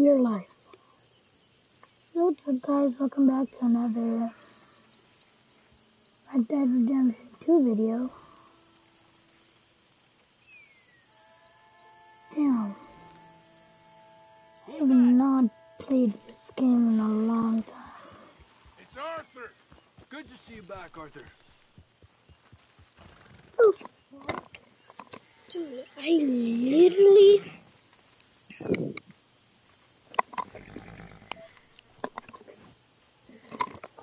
your life. So what's up guys, welcome back to another Red Dead Redemption 2 video. Damn. I have not played this game in a long time. It's Arthur! Good to see you back, Arthur. Oh, dude, I literally...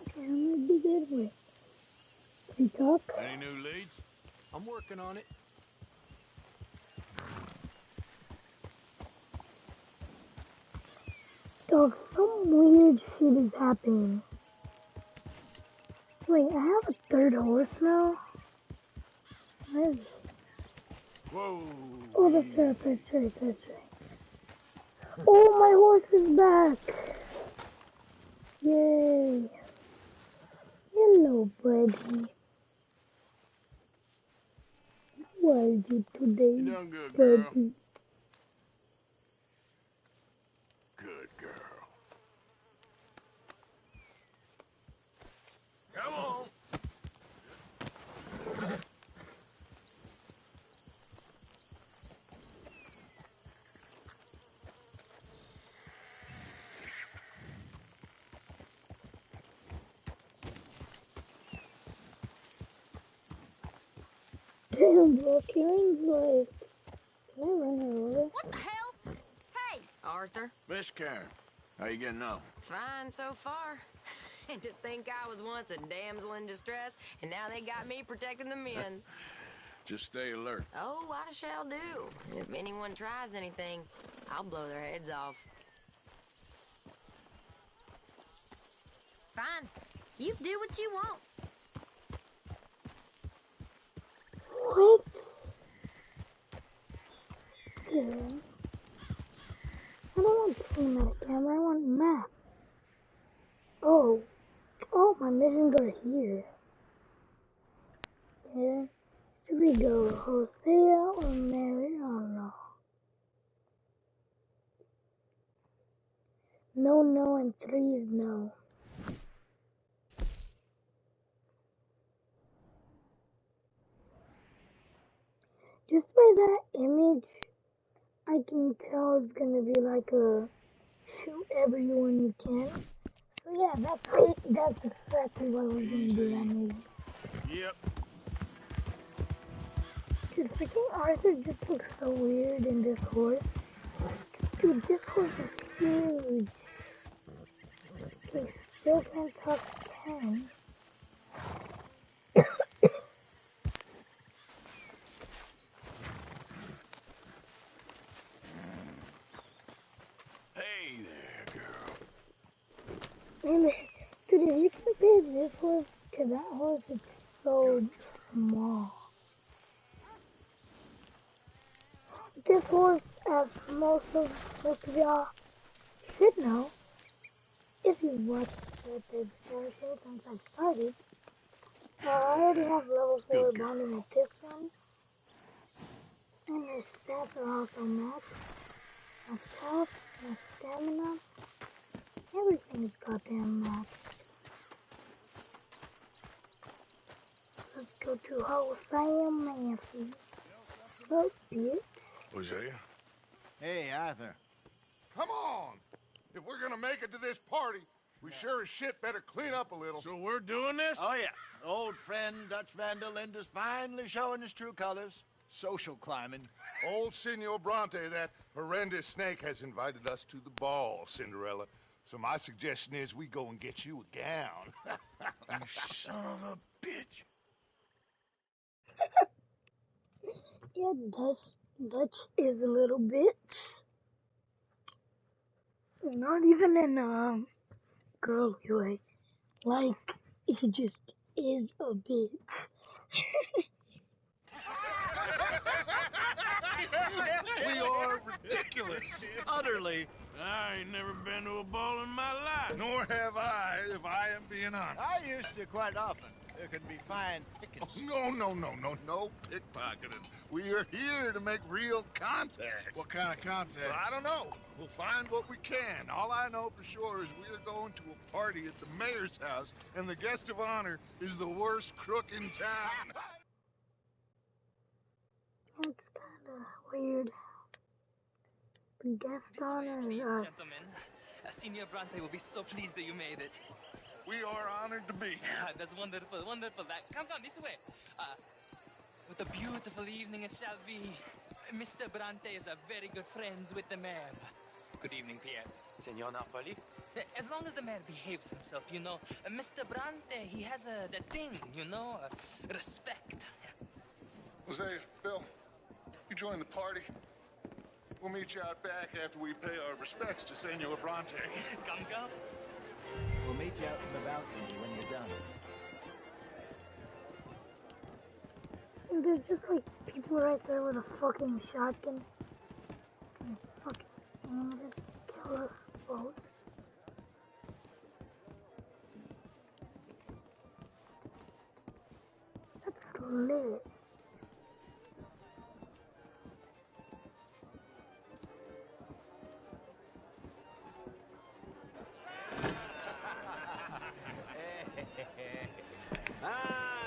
Okay, I'm gonna be good with. Can you talk? Any new leads? I'm working on it. Dog, some weird shit is happening. Wait, I have a third horse now? Where is it? Whoa! Oh, that's right. Oh, my horse is back! Yay! Hello, buddy. How are you today, You done good, girl. buddy? Good girl. Come on! Damn, bro, Karen's like... Can I run her over? What the hell? Hey, Arthur. Miss Karen, how you getting on? Fine so far. And to think I was once a damsel in distress, and now they got me protecting the men. Just stay alert. Oh, I shall do. And if anyone tries anything, I'll blow their heads off. Fine. You do what you want. What? Dude. I don't want cinematic camera, I want map. Oh, my missions are here. Yeah. Should we go Hosea or Mary? I don't know. No, and 3 is no. Just by that image, I can tell it's gonna be like a shoot everyone you can. So yeah, that's exactly what we're gonna do that movie. Yep. Dude, freaking Arthur just looks so weird in this horse. Dude, this horse is huge. Okay, still can't talk to Ken. Hey there, girl. And, dude, if you compare this horse to that horse, it's so small. This horse, as most of y'all should know, if you watched the Redemption since I started, I already have level 4 bonding with this one, and their stats are also maxed. My health, my stamina, everything is goddamn maxed. Let's go to Hosea Matthew. So, bitch. Hosea? Hey, Arthur. Come on! If we're gonna make it to this party, we sure as shit better clean up a little. So we're doing this? Oh, yeah. Old friend Dutch Van der Linde's finally showing his true colors. Social climbing. Old Senor Bronte, that horrendous snake, has invited us to the ball, Cinderella. So my suggestion is we go and get you a gown. You son of a bitch. Yeah, Dutch is a little bitch. Not even in a girly way. Like, he just is a bitch. We are ridiculous. Utterly. I ain't never been to a ball in my life. Nor have I, if I am being honest. I used to quite often. there can be fine pickings. No pickpocketing. We are here to make real contact. What kind of contact? Well, I don't know. We'll find what we can. All I know for sure is we are going to a party at the mayor's house, and the guest of honor is the worst crook in town. It's kind of weird. The guest on Please, is us. gentlemen. Senior Bronte will be so pleased that you made it. We are honored to be here. That's wonderful, wonderful. Come this way. What a beautiful evening it shall be. Mr. Bronte is a very good friends with the mayor. Good evening, Pierre. Senor Napoli? As long as the mayor behaves himself, you know. Mr. Bronte, he has that thing, you know, respect. Hosea, Bill, you join the party. We'll meet you out back after we pay our respects to Senor Bronte. Come. We'll meet you out in the balcony when you're done. And there's just like people right there with a fucking shotgun. Just gonna fucking aim at us, kill us both. That's lit.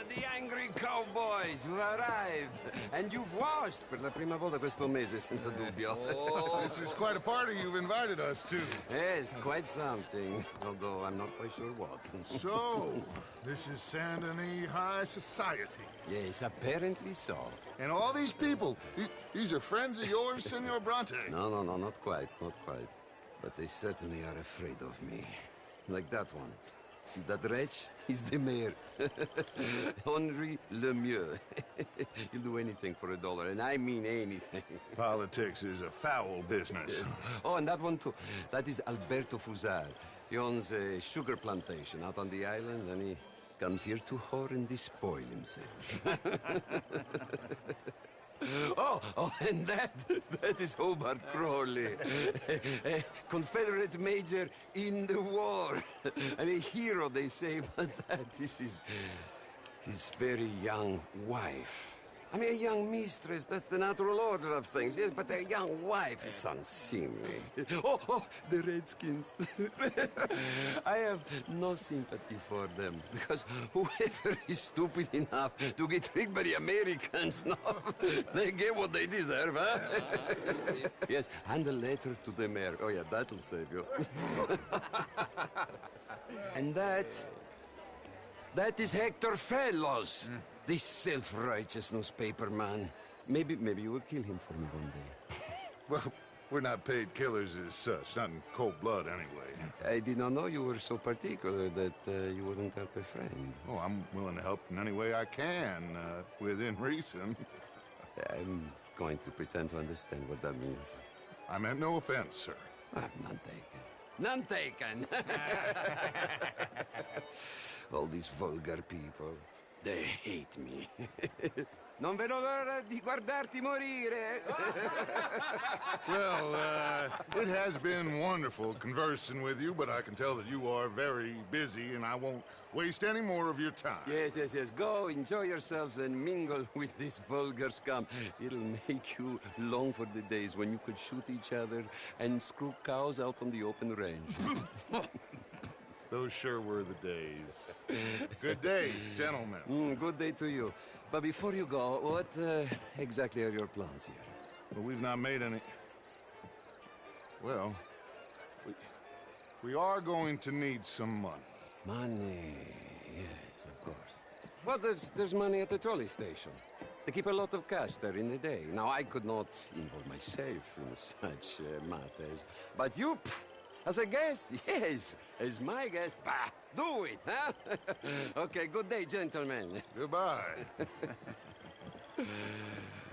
The angry cowboys, you've arrived. And you've washed per la prima volta questo mese, senza dubbio. This is quite a party you've invited us to. Yes, quite something. Although I'm not quite sure what. So, this is Saint Denis High Society. Yes, apparently so. And all these people, these are friends of yours, Senor Bronte? No, not quite. But they certainly are afraid of me. Like that one. See that wretch? He's the mayor. Henri Lemieux. He'll do anything for $1, and I mean anything. Politics is a foul business. Yes. Oh, and that one too. That is Alberto Fusar. He owns a sugar plantation out on the island, and he comes here to whore and despoil himself. Oh, and that is Hobart Crawley, a Confederate major in the war, and a hero, they say, but that is his very young wife. I mean, a young mistress, that's the natural order of things, yes, but a young wife is unseemly. Oh, the Redskins. I have no sympathy for them, because whoever is stupid enough to get tricked by the Americans, no, they get what they deserve, huh? Yes, and a letter to the mayor. Oh, yeah, that'll save you. And that is Hector Fellows. This self-righteous newspaper man. Maybe you will kill him for me one day. Well, we're not paid killers as such, not in cold blood anyway. I did not know you were so particular that you wouldn't help a friend. Oh, I'm willing to help in any way I can, within reason. I'm going to pretend to understand what that means. I meant no offense, sir. None taken. None taken! All these vulgar people. They hate me. Non vedo l'ora di guardarti morire. Well, it has been wonderful conversing with you, but I can tell that you are very busy, and I won't waste any more of your time. Yes. Go, enjoy yourselves, and mingle with this vulgar scum. It'll make you long for the days when you could shoot each other and screw cows out on the open range. Those sure were the days. Good day, gentlemen. Good day to you. But before you go, what exactly are your plans here? Well, we've not made any... Well, we are going to need some money. Money, yes, of course. Well, there's money at the trolley station. They keep a lot of cash there in the day. Now, I could not involve myself in such matters. But you... As a guest? Yes. As my guest? Bah, do it, huh? Okay, good day, gentlemen. Goodbye.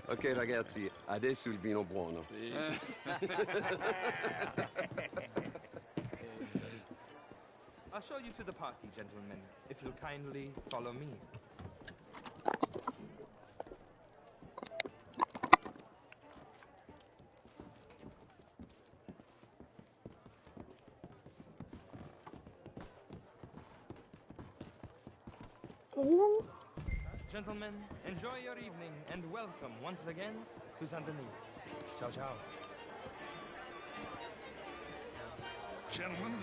Ok, ragazzi, adesso il vino buono. Sì. I'll show you to the party, gentlemen, if you'll kindly follow me. Okay, Even? Gentlemen, enjoy your evening and welcome once again to Saint Denis. Ciao, ciao. Gentlemen,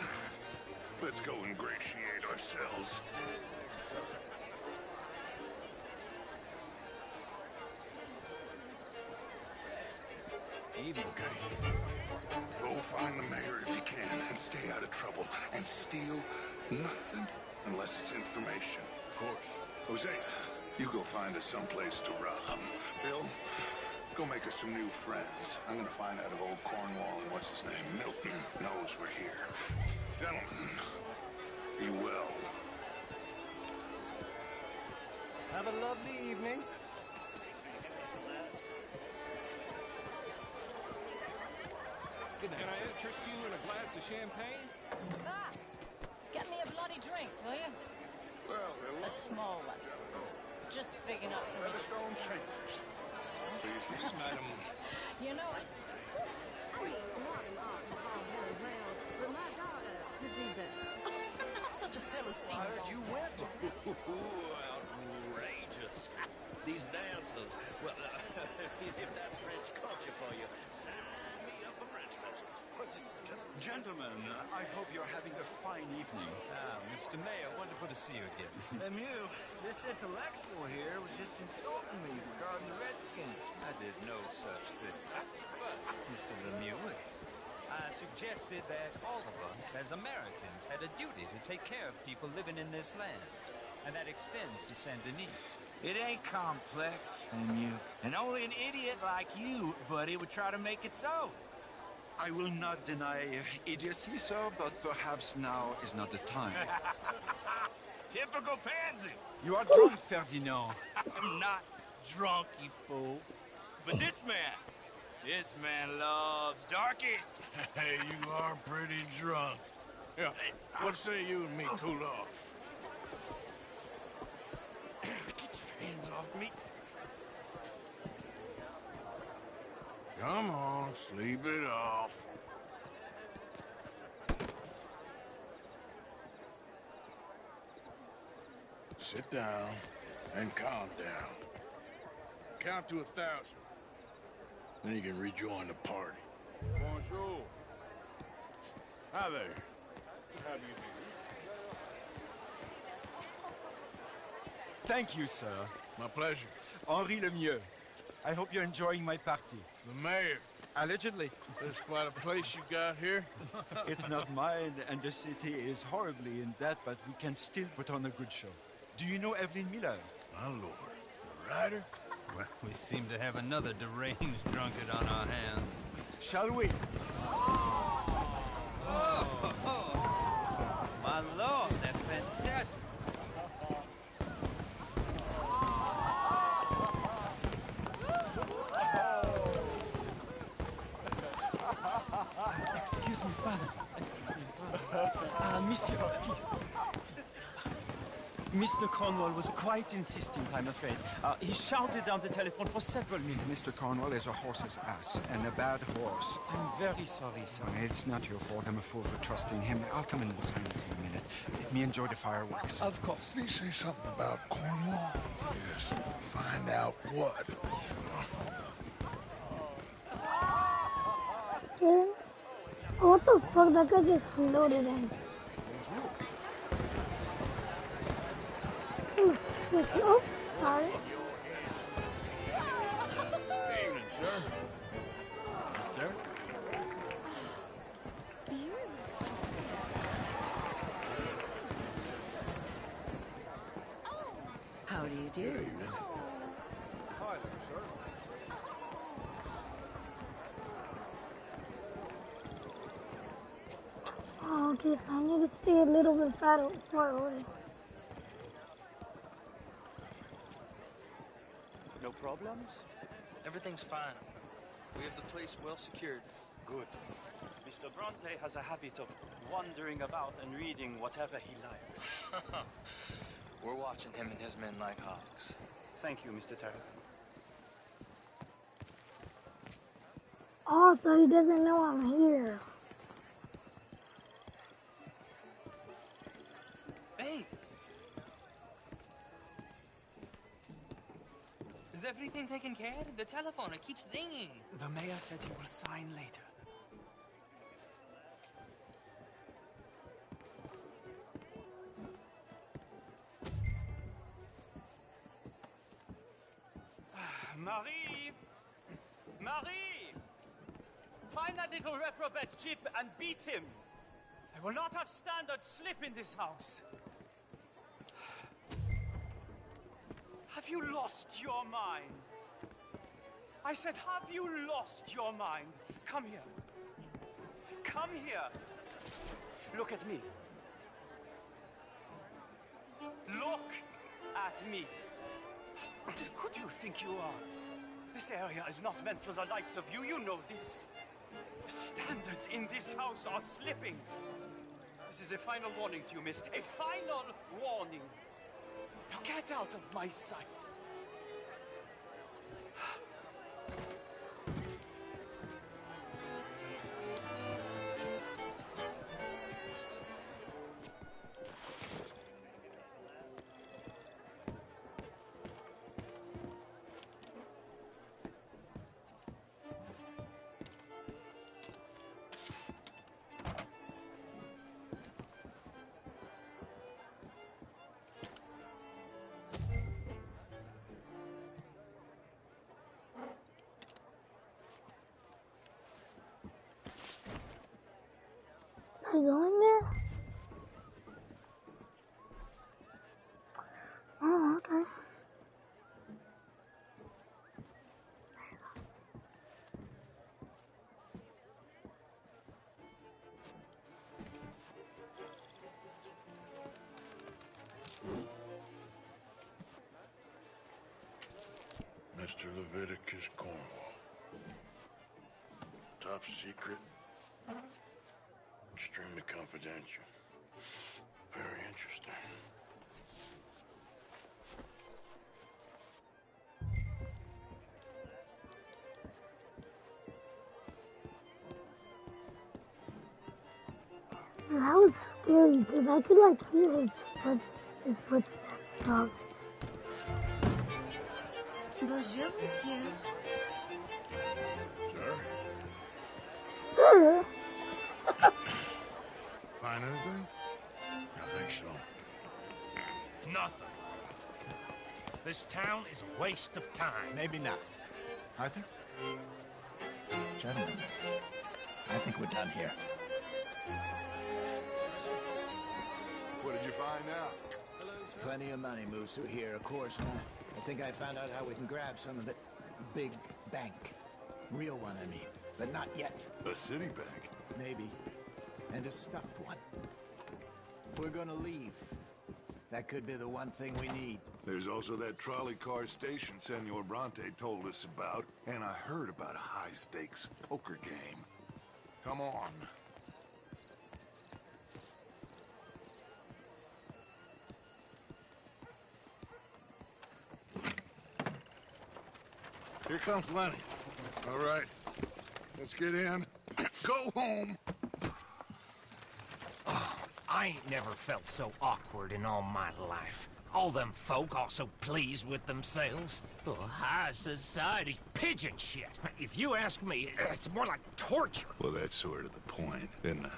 let's go ingratiate ourselves. Okay. Go find the mayor if you can and stay out of trouble. And steal nothing unless it's information. Of course. Jose, you go find us someplace to rob. Bill, go make us some new friends. I'm gonna find out if old Cornwall and what's his name, Milton, knows we're here. Gentlemen, be well. Have a lovely evening. Can I interest you in a glass of champagne? Ah! Get me a bloody drink, will you? Well, A small one. Just big enough for me. Stone shakers. Please, Yes, madam. You know it. Modern art is all very well, but my daughter could do better. Oh, you're not such a Philistine. I heard you went. Outrageous. These dancers. Well, if that's French culture for you, sign me up for French lessons. Gentlemen, I hope you're having a fine evening. Ah, Mr. Mayor, wonderful to see you again. Lemieux, this intellectual here was just insulting me regarding the Redskins. I did no such thing. But, Mr. Lemieux, I suggested that all of us as Americans had a duty to take care of people living in this land. And that extends to Saint Denis. It ain't complex, Lemieux. And only an idiot like you, buddy, would try to make it so. I will not deny idiocy, sir, but perhaps now is not the time. Typical pansy. You are drunk, Ferdinand. I'm not drunk, you fool. But this man loves darkies. Hey, you are pretty drunk. Yeah, what say you and me cool off? Get your hands off me. Come on, sleep it off. Sit down and calm down. Count to 1,000. Then you can rejoin the party. Bonjour. Hi there. How do you do? Thank you, sir. My pleasure. Henri Lemieux. I hope you're enjoying my party. The mayor. Allegedly. There's quite a place you got here. It's not mine, and the city is horribly in debt, but we can still put on a good show. Do you know Evelyn Miller? My lord. The rider? Well, we seem to have another deranged drunkard on our hands. Shall we? My lord, they're fantastic. Excuse me, pardon. Monsieur, please. Mr. Cornwall was quite insistent, I'm afraid. He shouted down the telephone for several minutes. Mr. Cornwall is a horse's ass, and a bad horse. I'm very sorry, sir. It's not your fault. I'm a fool for trusting him. I'll come in and sign it in a minute. Let me enjoy the fireworks. Of course. Did he say something about Cornwall? Yes. Find out what. Yeah. Oh, what the fuck? That guy just floated in. Oh, sorry. Evening, sir. Mister? How do you do? Good evening. Hi there, sir. Oh, okay, so I need to stay a little bit far away. No problems? Everything's fine. We have the place well secured. Good. Mr. Bronte has a habit of wandering about and reading whatever he likes. We're watching him and his men like hawks. Thank you, Mr. Terry. Oh, so he doesn't know I'm here. Hey! everything taken care of? The telephone, it keeps ringing. The mayor said he will sign later. Marie! Marie! Find that little reprobate Chip and beat him. I will not have standard slip in this house. Have you lost your mind? I said, have you lost your mind? Come here. Come here. Look at me. Look at me. Who do you think you are? This area is not meant for the likes of you. You know this. The standards in this house are slipping. This is a final warning to you, miss. A final warning. Now get out of my sight. Are you going there? Oh, okay. Mr. Leviticus Cornwall. Top secret. Extremely confidential. Very interesting. That was scary because I could like hear his footsteps talk. Bonjour, monsieur. Sir? Sir? Find anything? I think so. Nothing. This town is a waste of time. Maybe not. I think... Gentlemen, I think we're done here. What did you find out? Plenty of money moves through here, of course, and I think I found out how we can grab some of it. Big bank. Real one, I mean. But not yet. A city bank? Maybe. And a stuffed one. If we're gonna leave, that could be the one thing we need. There's also that trolley car station Senor Bronte told us about, and I heard about a high-stakes poker game. Come on. Here comes Lenny. All right, let's get in. Go home. Oh, I ain't never felt so awkward in all my life. All them folk all so pleased with themselves. Oh, high society's pigeon shit. If you ask me, it's more like torture. Well, that's sort of the point, isn't it?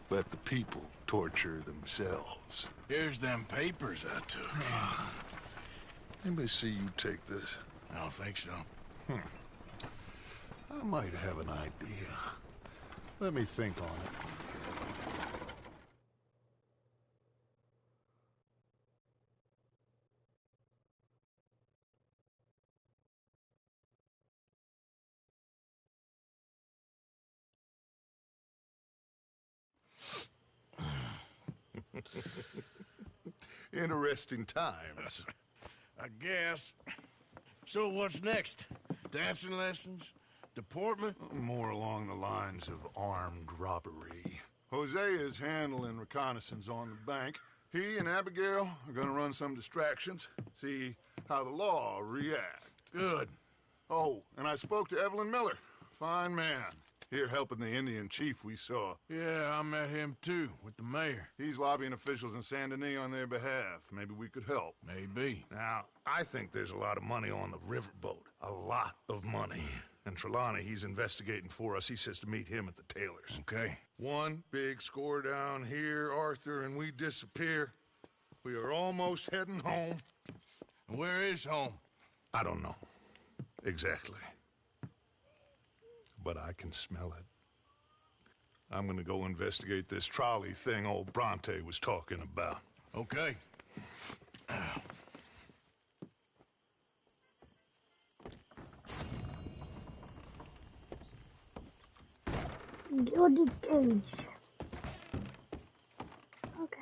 Let the people torture themselves. Here's them papers I took. Anybody see you take this? I don't think so. I might have an idea. Let me think on it. Interesting times. I guess. So what's next? Dancing lessons? Deportment? More along the lines of armed robbery. Hosea is handling reconnaissance on the bank. He and Abigail are gonna run some distractions, see how the law react. Good. Oh, and I spoke to Evelyn Miller. Fine man. Here helping the Indian chief we saw. Yeah, I met him too, with the mayor. He's lobbying officials in Saint Denis on their behalf. Maybe we could help. Maybe. Now, I think there's a lot of money on the riverboat. A lot of money. And Trelawney, he's investigating for us. He says to meet him at the Taylor's. Okay. One big score down here, Arthur, and we disappear. We are almost heading home. Where is home? I don't know. Exactly. But I can smell it. I'm gonna go investigate this trolley thing old Bronte was talking about. Okay. Gilded cage. Okay.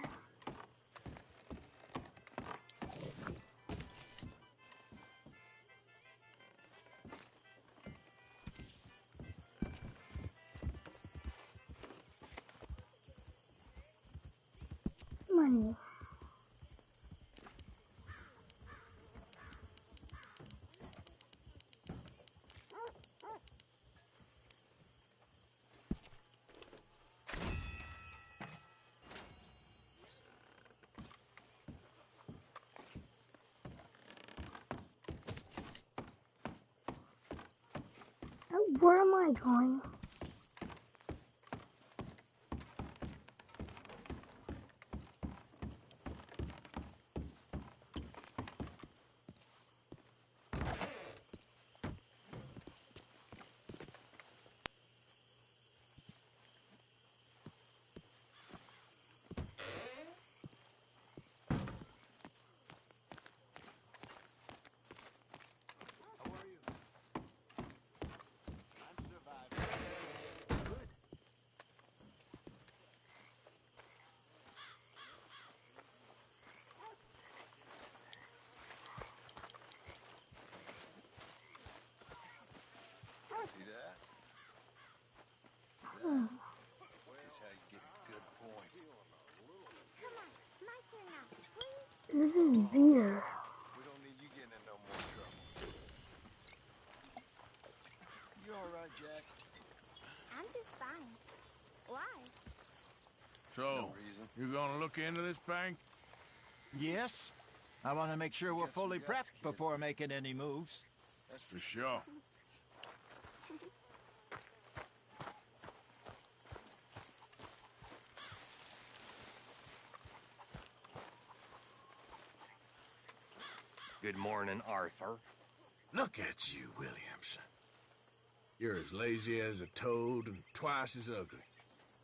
Money. Where am I going? See that? That's how you get a good point. Come on, my turn now, please. This is beer. We don't need you getting in no more trouble. You all right, Jack? I'm just fine. Why? So, you gonna look into this bank? Yes. I want to make sure we're fully prepped before making any moves. That's for sure. Good morning, Arthur. Look at you, Williamson. You're as lazy as a toad and twice as ugly.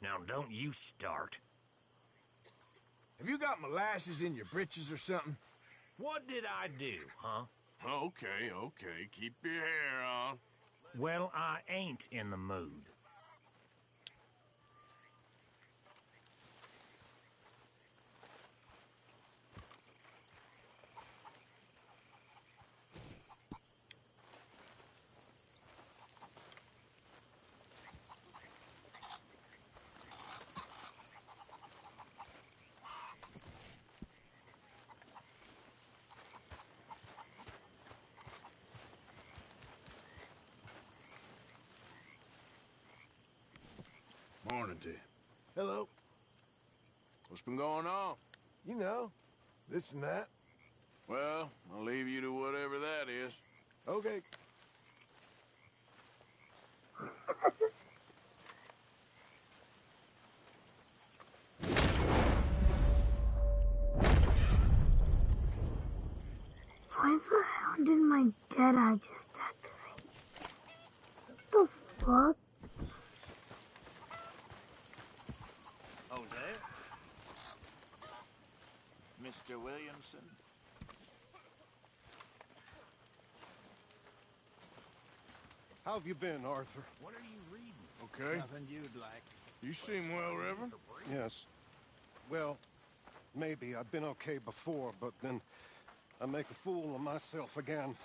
Now, don't you start. Have you got molasses in your britches or something? What did I do, huh? Okay. Keep your hair on. Well, I ain't in the mood. Morning to you. Hello. What's been going on? You know, this and that. Well, I'll leave you to whatever that is. Okay. Why the hell did my dead eye just activate? What the fuck? Jose? Mr. Williamson? How have you been, Arthur? What are you reading? Okay. Nothing you'd like. You seem well, Reverend. Yes. Well, maybe. I've been okay before, but then I make a fool of myself again.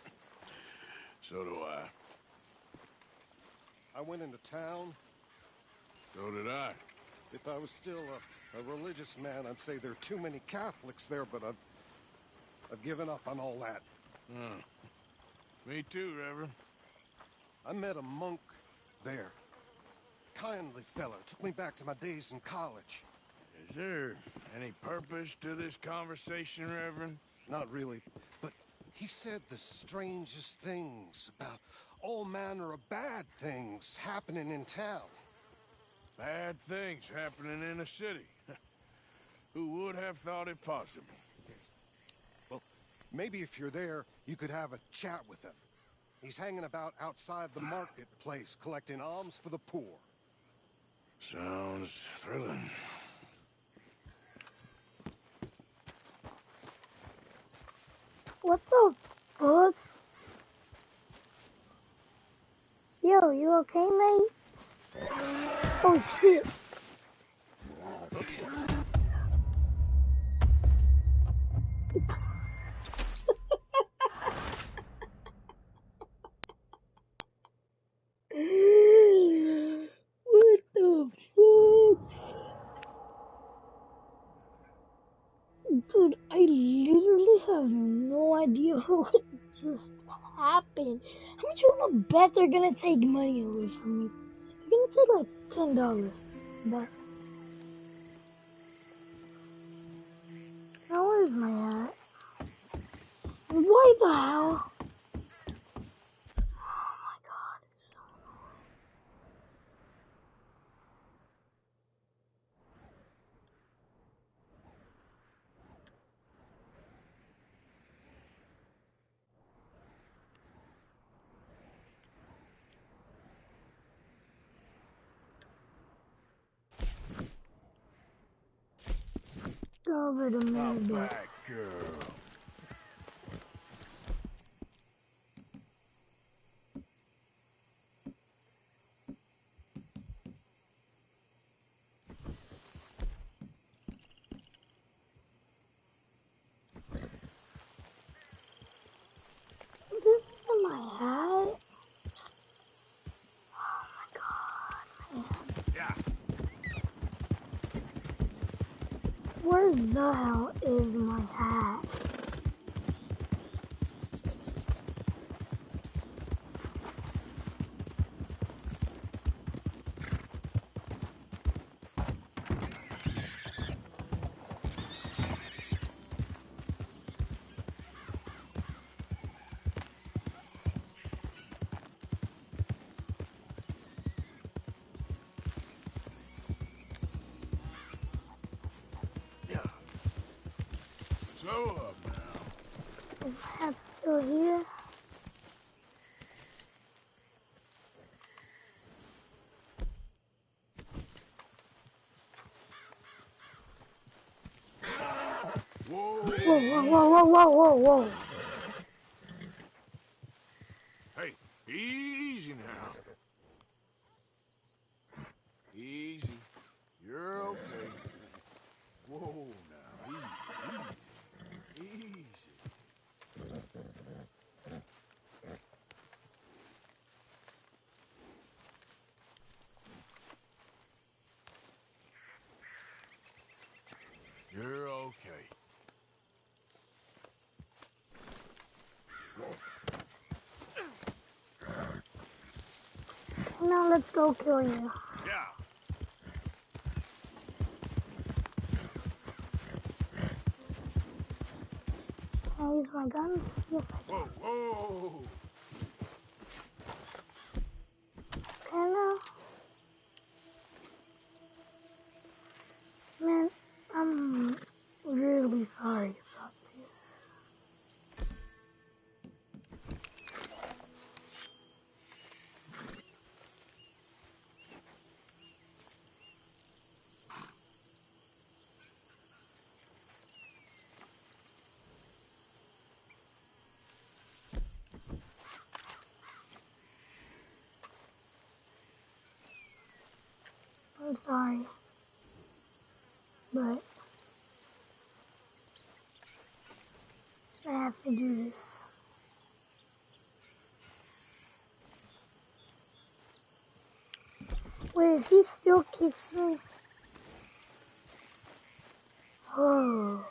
So do I. I went into town. So did I. If I was still a religious man, I'd say there are too many Catholics there, but I've given up on all that. Me too, Reverend. I met a monk there. kindly fella. Took me back to my days in college. Is there any purpose to this conversation, Reverend? Not really, but he said the strangest things about all manner of bad things happening in town. Bad things happening in a city. Who would have thought it possible? Well, maybe if you're there, you could have a chat with him. He's hanging about outside the marketplace collecting alms for the poor. Sounds thrilling. What the fuck? Yo, you okay, mate? Oh shit. What the fuck? Dude, I literally have no idea what just happened. How much you wanna bet they're gonna take money away from me? They're gonna take like $10. But now where's my hat? Why the hell? Oh my god, it's so annoying. Go over to Come me, back, girl. This isn't my hat. Oh my god, man. Yeah. Where the hell is my hat? So up now. Is my hat still here? Whoa. Whoa, whoa, whoa, whoa, whoa, whoa, whoa. Hey, easy now. Easy. You're okay. Whoa, now. Easy. You're okay. Now let's go kill you. Yeah. Can I use my guns? Yes, I can. Whoa, whoa. Can I? Man, I'm really sorry about this. I'm sorry. But I have to do this. Wait, if he still kicks me. Oh.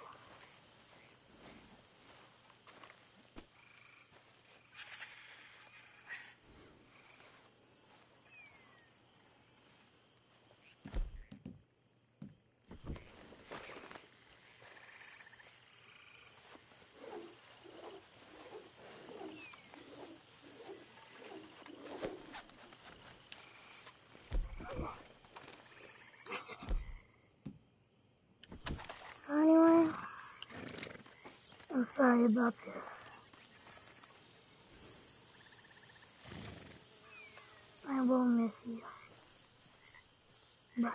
sorry about this. I will miss you. But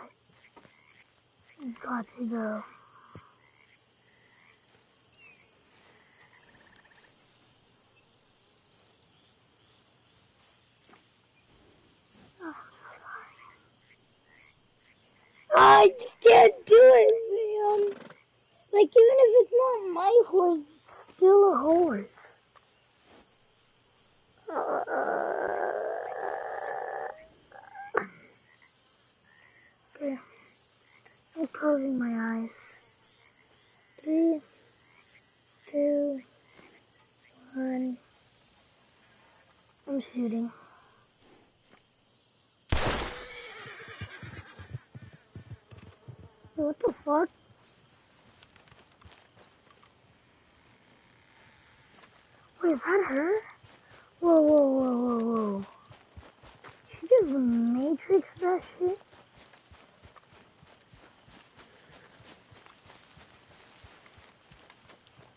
got to go. Oh, I'm so sorry. I can't do it, man. Like, even if it's not my horse, it's still a horse. Okay. I'm closing my eyes. 3, 2, 1. I'm shooting. What the fuck? Wait, is that her? Whoa, whoa, whoa, whoa, whoa. She just Matrix that shit?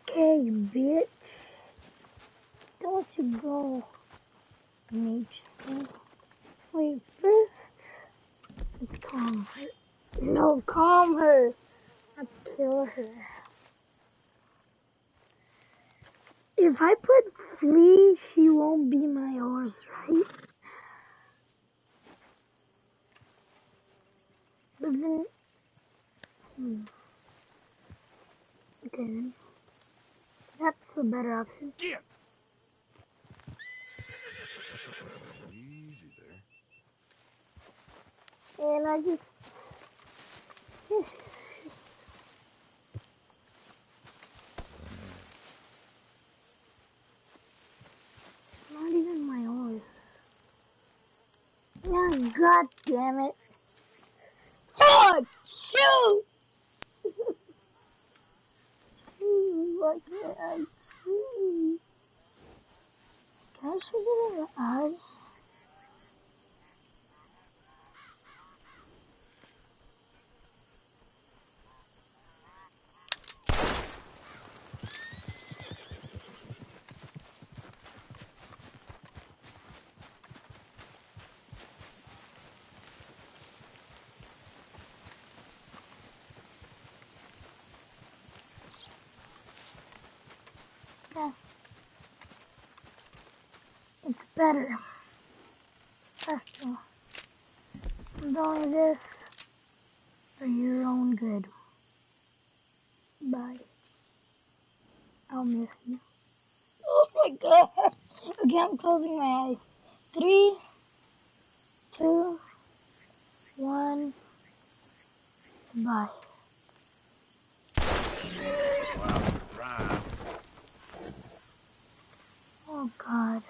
Okay, bitch. Don't you go Matrix. Wait, first, let's calm her. No, calm her. Not kill her. If I put Flea, she won't be my horse, right? But then... Okay then. That's a better option. Get! Easy there. And I just... Not even my horse. Yeah, god damn it. Oh, shoot! Shoot, why can't I shoot? Can I shoot it in the eye? Yeah. It's better. Trust me. I'm doing this for your own good. Bye. I'll miss you. Oh my god. Okay, I'm closing my eyes. 3, 2, 1. Bye. Oh god.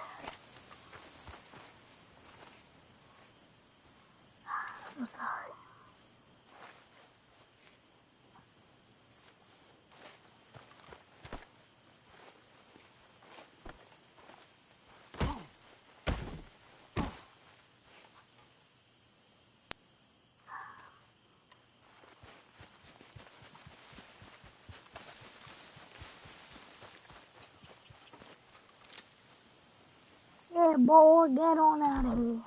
I'm sorry. Yeah, boy, get on out of here.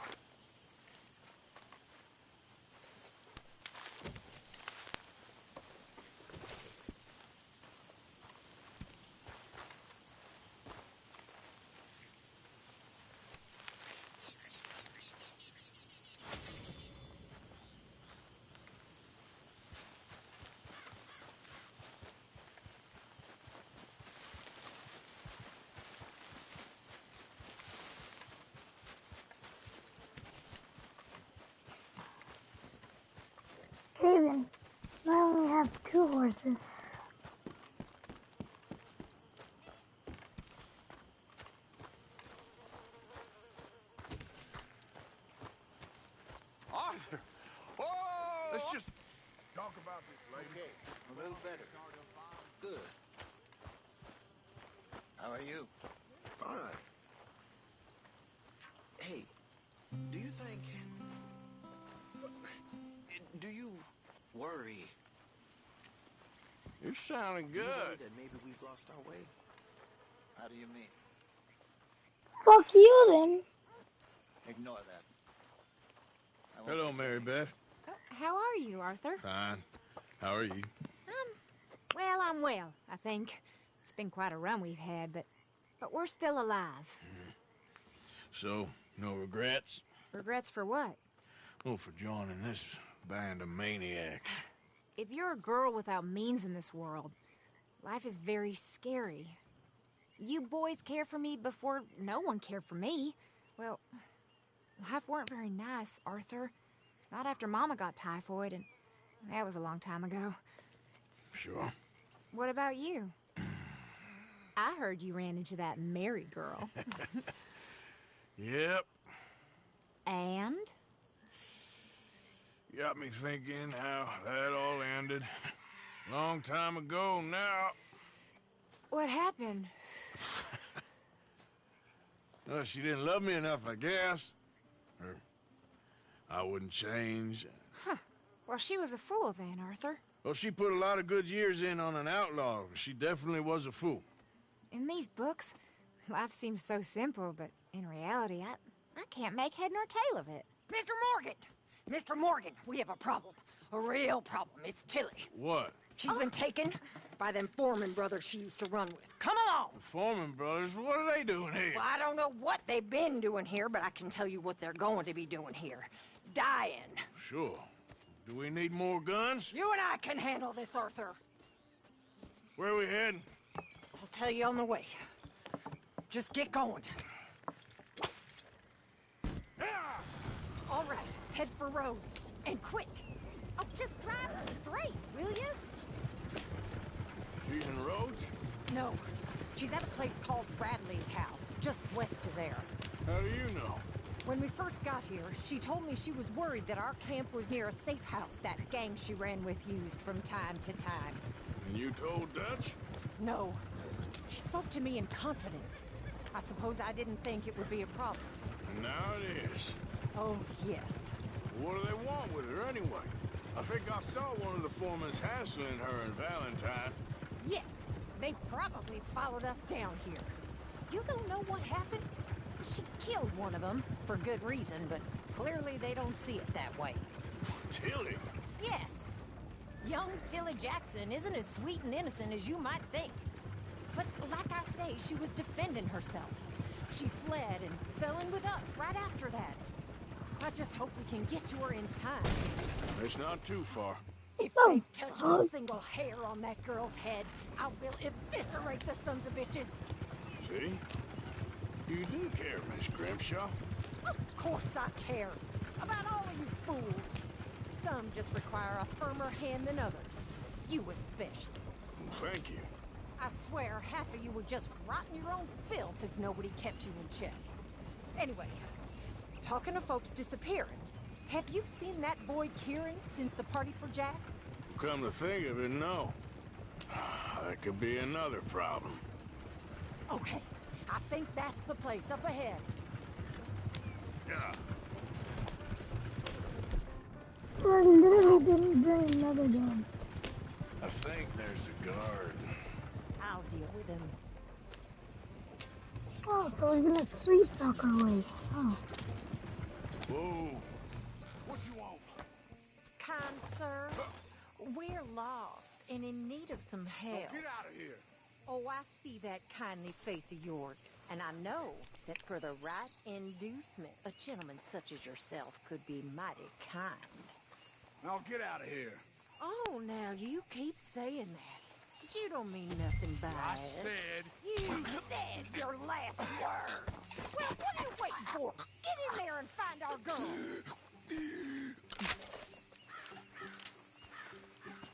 Okay then, I only have 2 horses. Arthur! Oh! Let's just talk about this later. Okay, a little better. Good. How are you? Fine. Hey, do you think... Do you worry? You're sounding Do you worry good. that maybe we've lost our way? How do you mean? Fuck you then. Ignore that. Hello, Mary Beth. How are you, Arthur? Fine. How are you? Well, I'm well, I think. It's been quite a run we've had, but we're still alive. So, no regrets? Regrets for what? Well, for joining this band of maniacs. If you're a girl without means in this world, life is very scary. You boys cared for me before no one cared for me. Well, life weren't very nice, Arthur. Not after Mama got typhoid, and that was a long time ago. Sure. What about you? I heard you ran into that Mary girl. Yep. And? Got me thinking how that all ended. Long time ago now. What happened? Well, she didn't love me enough, I guess. Or I wouldn't change. Huh. Well, she was a fool then, Arthur. Well, she put a lot of good years in on an outlaw. She definitely was a fool. In these books, life seems so simple, but in reality, I can't make head nor tail of it. Mr. Morgan! Mr. Morgan, we have a problem. A real problem. It's Tilly. What? She's been taken by them Foreman brothers she used to run with. Come along! The Foreman brothers? What are they doing here? Well, I don't know what they've been doing here, but I can tell you what they're going to be doing here. Dying. Sure. Do we need more guns? You and I can handle this, Arthur. Where are we heading? I'll tell you on the way. Just get going. All right, head for Rhodes. And quick. Oh, just drive straight, will you? She's in Rhodes? No. She's at a place called Bradley's house, just west of there. How do you know? When we first got here, she told me she was worried that our camp was near a safe house that gang she ran with used from time to time. And you told Dutch? No. She spoke to me in confidence. I suppose I didn't think it would be a problem. Now it is. Oh, yes. What do they want with her anyway? I think I saw one of the foremans hassling her and Valentine. Yes, they probably followed us down here. You don't know what happened? She killed one of them, for good reason, but clearly they don't see it that way. Tilly? Yes. Young Tilly Jackson isn't as sweet and innocent as you might think. But like I say, she was defending herself. She fled and fell in with us right after that. I just hope we can get to her in time. It's not too far. If they've touched a single hair on that girl's head, I will eviscerate the sons of bitches. See? You do care, Miss Grimshaw. Of course I care. About all of you fools. Some just require a firmer hand than others. You especially. Thank you. I swear half of you would just rot in your own filth if nobody kept you in check. Anyway, talking of folks disappearing, have you seen that boy Kieran since the party for Jack? Come to think of it, no. That could be another problem. Okay, I think that's the place up ahead. Yeah. I literally didn't bring another gun. I think there's a guard. I'll deal with him. Oh, so we're gonna sweet talk our way. Oh. Whoa. What you want? Kind sir, we're lost and in need of some help. Get out of here. Oh, I see that kindly face of yours, and I know that for the right inducement, a gentleman such as yourself could be mighty kind. Now get out of here. Oh, now you keep saying that. But you don't mean nothing by I it. said... You said your last words. Well, what are you waiting for? Get in there and find our girl.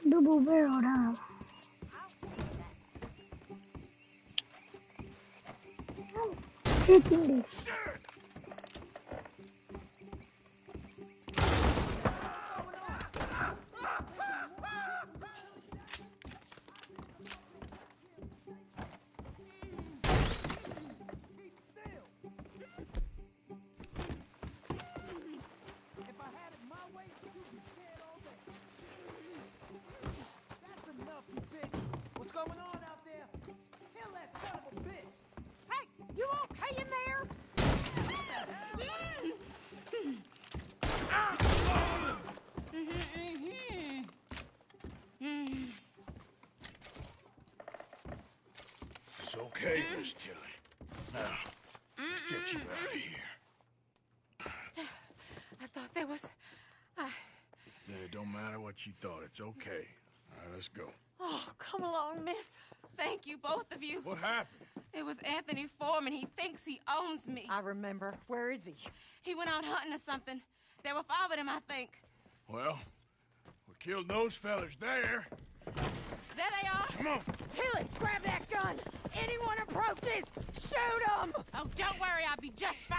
Double barreled, huh? Taking this. What's going on out there? Kill that son of a bitch! Okay, Miss Tilly. Now, let's get you out of here. I thought there was... It don't matter what you thought. It's okay. All right, let's go. Oh, come along, miss. Thank you, both of you. What happened? It was Anthony Foreman. He thinks he owns me. I remember. Where is he? He went out hunting or something. There were 5 of them, I think. Well, we killed those fellas there. There they are. Come on. Tilly, grab that gun. Anyone approaches, shoot them. Oh, don't worry. I'll be just fine.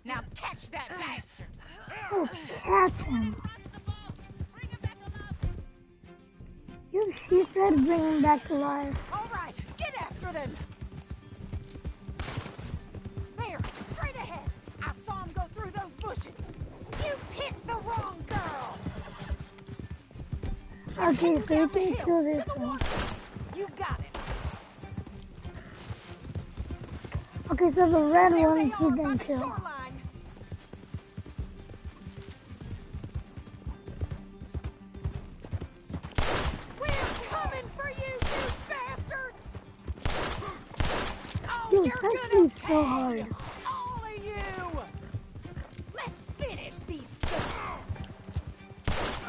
Now catch that bastard. Oh, catch him. She said bring him back to life. All right, get after them. There, straight ahead. I saw him go through those bushes. You picked the wrong girl. Okay, so you can kill this one. You got it. Okay, so the red ones we can kill. Dude, it's actually so hard. All of you! Let's finish these skills.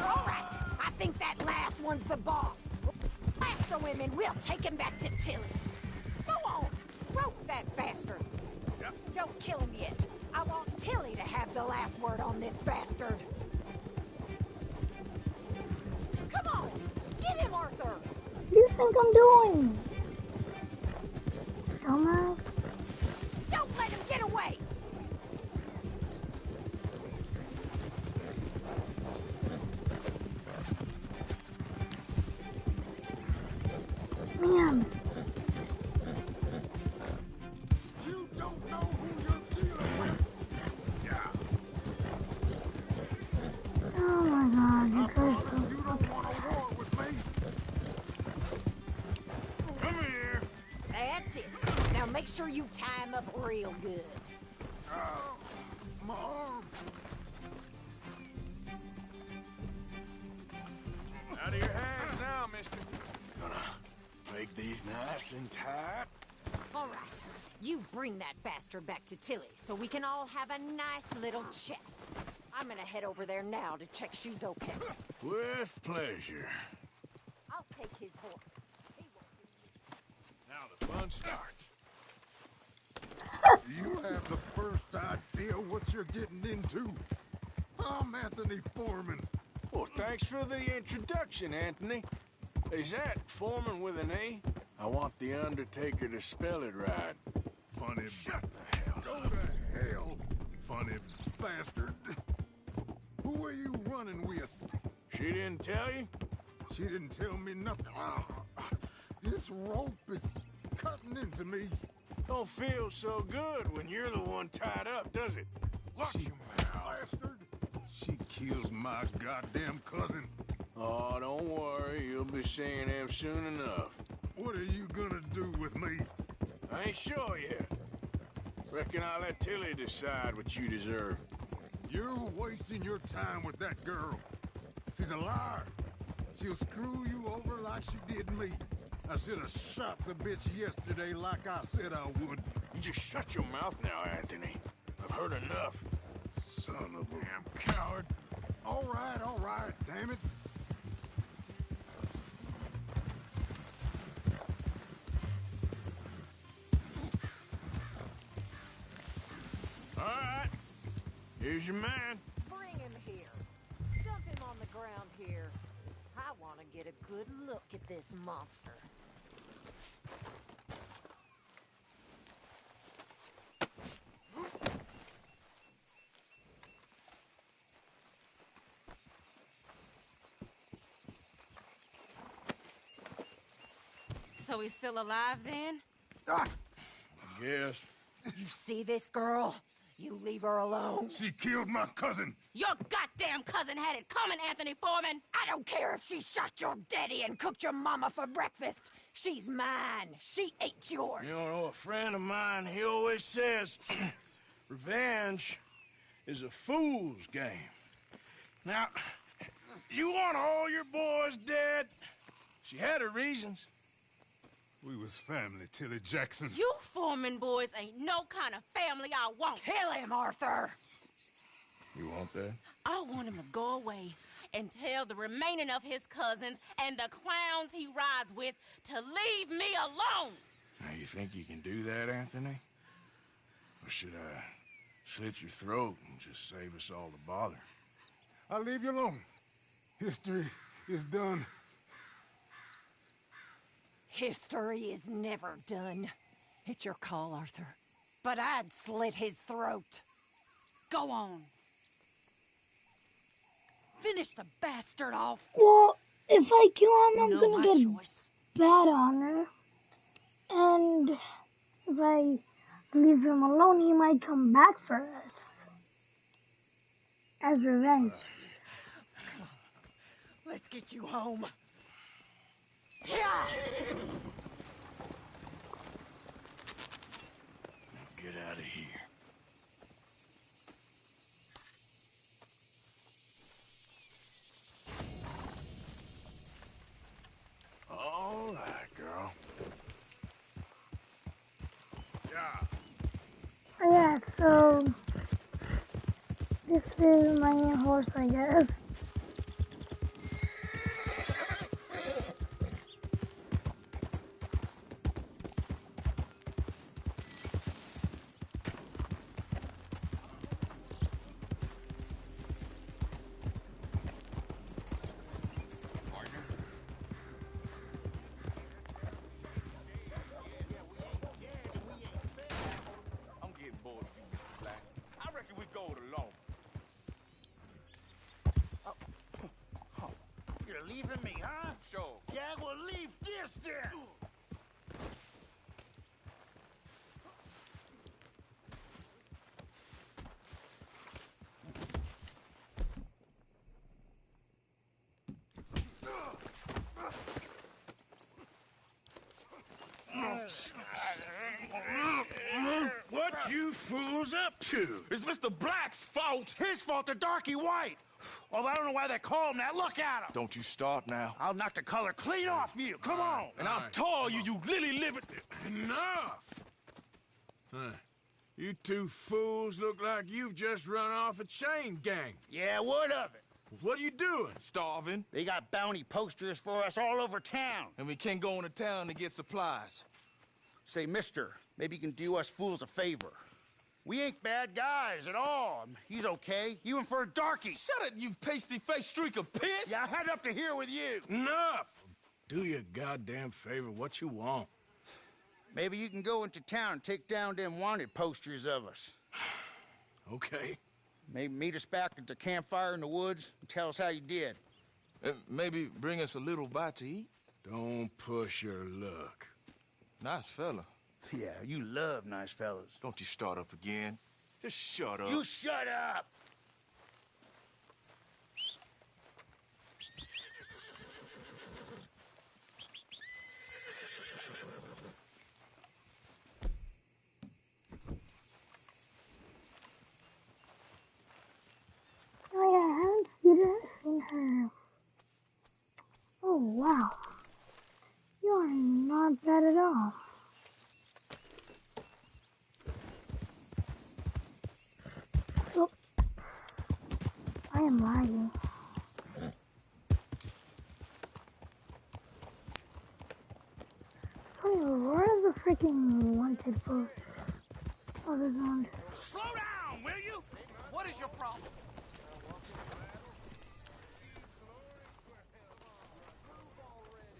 All right, I think that last one's the boss. Lasso him and we'll take him back to Tilly. Go on, rope that bastard. Yep. Don't kill him yet. I want Tilly to have the last word on this bastard. Come on, get him, Arthur. What do you think I'm doing? Dumbass. Don't let him get away! Man. You don't know who you're dealing with. Yeah. Oh my god, you guys You don't want a war with me. Come here. That's it. Now make sure you tie him up real good. My arm. Out of your hands now, mister. Gonna make these nice and tight. All right. You bring that bastard back to Tilly so we can all have a nice little chat. I'm gonna head over there now to check she's okay. With pleasure. I'll take his horse. Now the fun starts. You have the first idea what you're getting into. I'm Anthony Foreman. Well, thanks for the introduction, Anthony. Is that Foreman with an A? I want the Undertaker to spell it right. Funny. Shut the hell Go up. to hell, funny bastard. Who are you running with? She didn't tell you? She didn't tell me nothing. This rope is cutting into me. Don't feel so good when you're the one tied up, does it? Watch your mouth. Bastard. She killed my goddamn cousin. Oh, don't worry. You'll be seeing him soon enough. What are you gonna do with me? I ain't sure yet. Reckon I'll let Tilly decide what you deserve. You're wasting your time with that girl. She's a liar. She'll screw you over like she did me. I should have shot the bitch yesterday like I said I would. You just shut your mouth now, Anthony. I've heard enough. Son of a Damn coward. all right, damn it. All right. Here's your man. Bring him here. Dump him on the ground here. I want to get a good look at this monster. So he's still alive then? I guess. You see this girl? You leave her alone. She killed my cousin. Your goddamn cousin had it coming, Anthony Foreman. I don't care if she shot your daddy and cooked your mama for breakfast. She's mine. She ate yours. You know, a friend of mine, he always says, revenge is a fool's game. Now, you want all your boys dead? She had her reasons. We was family, Tilly Jackson. You Foreman boys ain't no kind of family I want. Kill him, Arthur! You want that? I want him to go away and tell the remaining of his cousins and the clowns he rides with to leave me alone. Now, you think you can do that, Anthony? Or should I slit your throat and just save us all the bother? I'll leave you alone. History is done. History is never done. It's your call, Arthur. But I'd slit his throat. Go on. Finish the bastard off. Well, if I kill him, I'm You know gonna my get choice. bad honor. And if I leave him alone, he might come back for us. As revenge. Let's get you home. Yeah! Now get out of here. All right, girl. Yeah. Yeah, so this is my new horse, I guess. I'm getting bored of you, Mr. Black. I reckon we go it alone. You're leaving me, huh? Sure. Yeah, well, leave this then. What you fools up to? It's Mr. Black's fault. His fault, the darky white. Although I don't know why they call him that. Look at him. Don't you start now. I'll knock the color clean off you. Come on. And I'll tar you, you lily-livered... Enough! Huh. You two fools look like you've just run off a chain gang. Yeah, what of it? What are you doing? Starving. They got bounty posters for us all over town. And we can't go into town to get supplies. Say, mister, maybe you can do us fools a favor. We ain't bad guys at all. He's okay. Even for a darky. Shut it, you pasty-faced streak of piss! Yeah, I had up to here with you. Enough! Do your goddamn favor what you want. Maybe you can go into town and take down them wanted posters of us. Okay. Maybe meet us back at the campfire in the woods and tell us how you did. Maybe bring us a little bite to eat? Don't push your luck. Nice fella. Yeah, you love nice fellas. Don't you start up again. Just shut up. You shut up! Oh yeah, I haven't seen her. Oh wow. You are not bad at all. Oh. I am lagging. Tony, where are the freaking wanted folks? Oh, there's one. Slow down, will you? What is your problem?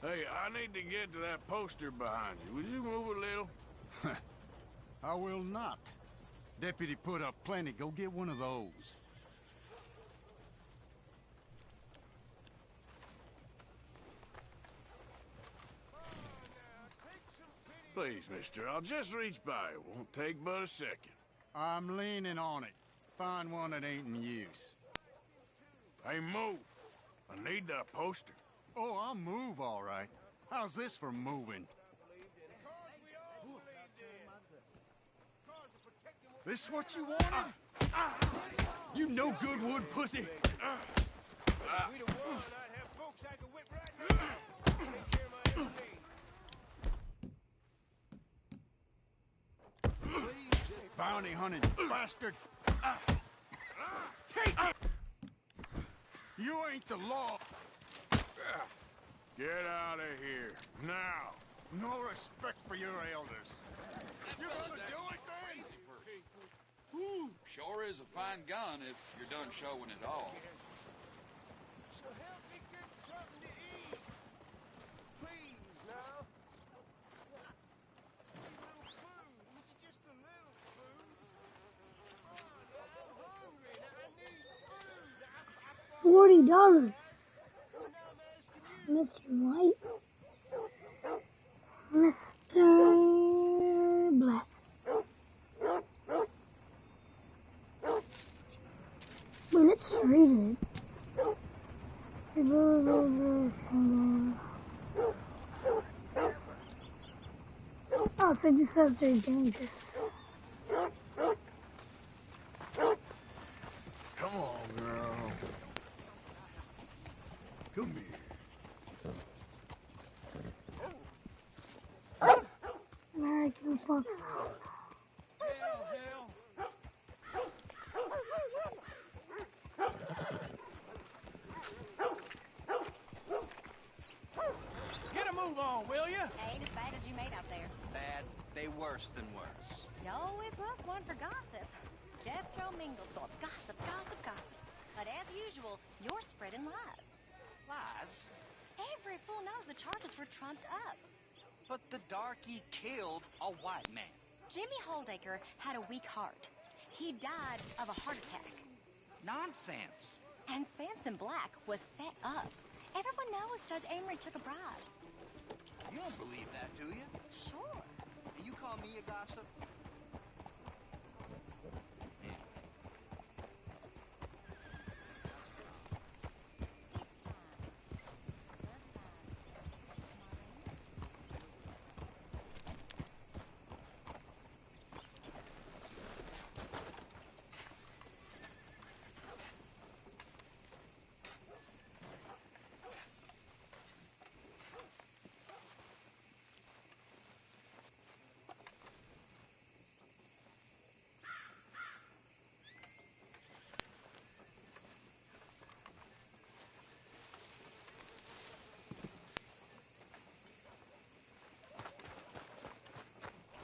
Hey, I need to get to that poster behind you. Would you move a little? I will not. Deputy put up plenty. Go get one of those. Please, mister, I'll just reach by. It won't take but a second. I'm leaning on it. Find one that ain't in use. Hey, move. I need that poster. Oh, I'll move, all right. How's this for moving? This what you wanted? You no good wood pussy. bounty hunting bastard! Take it! You ain't the law! Get out of here, now! No respect for your elders. You gonna do it then? Whew, sure is a fine gun if you're done showing it off. So help me get something to eat. Please, now. A little food. It's just a little food. Come on, I'm hungry. I need food. $40. Mr. White. Mr. Black. Wait, let's read it. Oh, so it just says they're dangerous. Come on, girl. Come here. American fuck. Get a move on, will ya? Ain't as bad as you made out there. Bad. They worse than worse. You always was one for gossip. Jethro Minglethorpe. Gossip, gossip, gossip. But as usual, you're spreading lies. Lies? Every fool knows the charges were trumped up. But the darky killed a white man. Jimmy Holdacre had a weak heart. He died of a heart attack. Nonsense. And Samson Black was set up. Everyone knows Judge Amory took a bribe. You don't believe that, do you? Sure. You call me a gossip?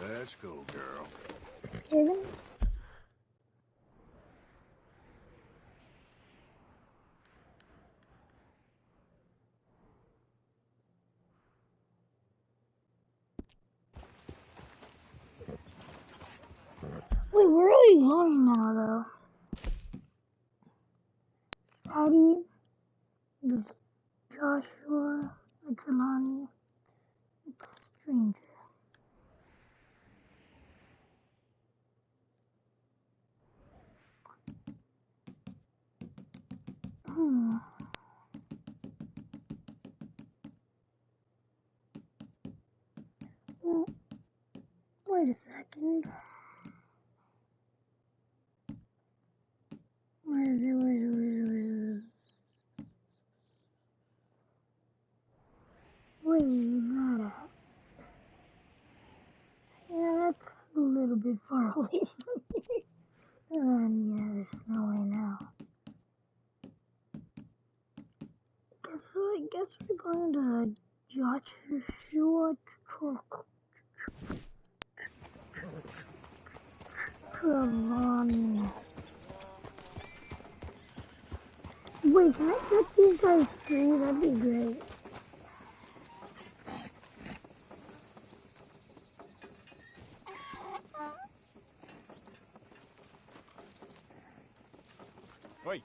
Let's go, girl. Kevin? Wait, where are we going now, though? Patty, this Joshua, it's Alani, it's Stranger. Well, wait a second. Where is it? Where is that at? Yeah, that's a little bit far away from here. And yeah, there's no way now. I guess we're going to Joshua Trelawney. Wait, can I set these guys free? That'd be great. Wait.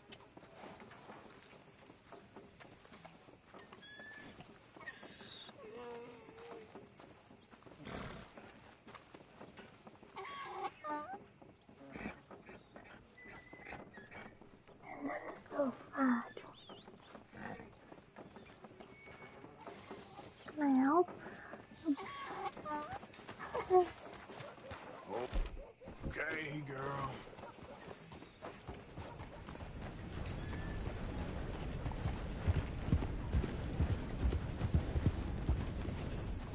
So sad. Can I help? Okay, girl.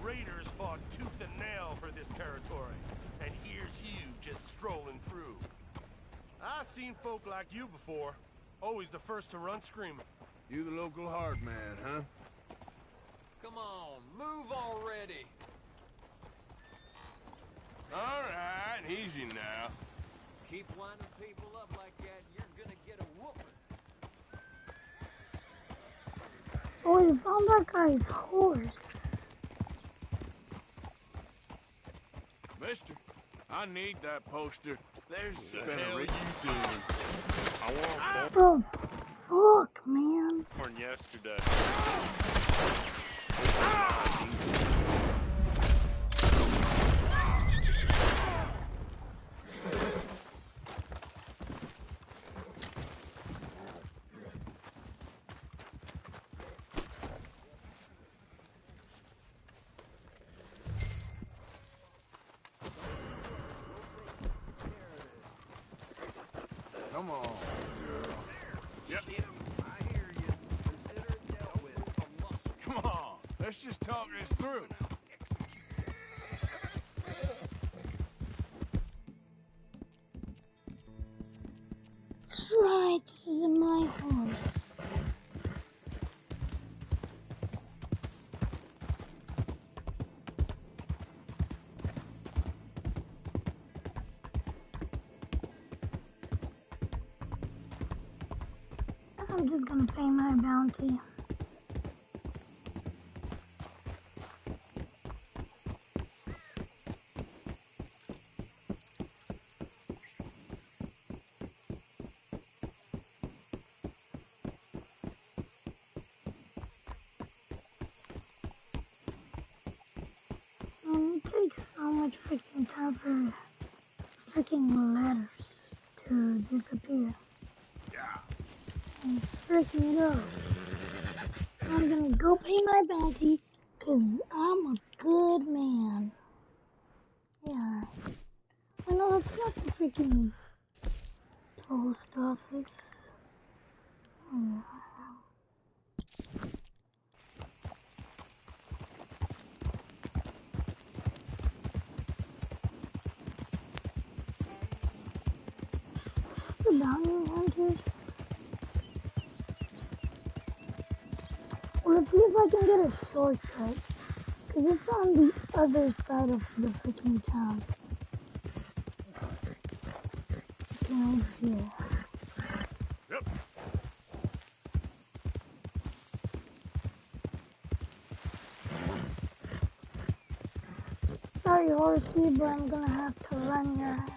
Raiders fought tooth and nail for this territory. and here's you just strolling through. I've seen folk like you before. Always the first to run screaming. You the local hard man, huh? Come on, move already. All right, easy now. Keep winding people up like that, you're gonna get a whooping. Oh, you found that guy's horse. Mister, I need that poster. There's What been the hell a... you doing? I want Oh, fuck, man. born yesterday. Come on, girl. Yep. I hear you. Consider it dealt with. Come on. Let's just talk this through. That's right, this is my horse. I'm just gonna pay my bounty. And it takes so much freaking time for freaking letters to disappear. And freaking go. I'm gonna go pay my bounty, cause I'm a good man. Yeah. I know that's not the freaking post office. Oh, the bounty hunters. Well, let's see if I can get a shortcut. Cause it's on the other side of the freaking town. Right here. Yep. Sorry, horsey, but I'm gonna have to run your ass.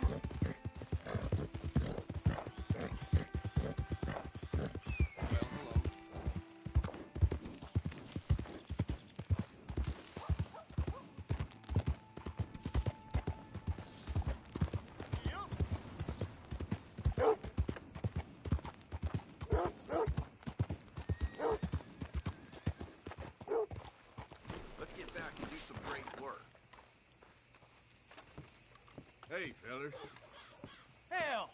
Let's get back and do some great work. Hey, fellas. Hell,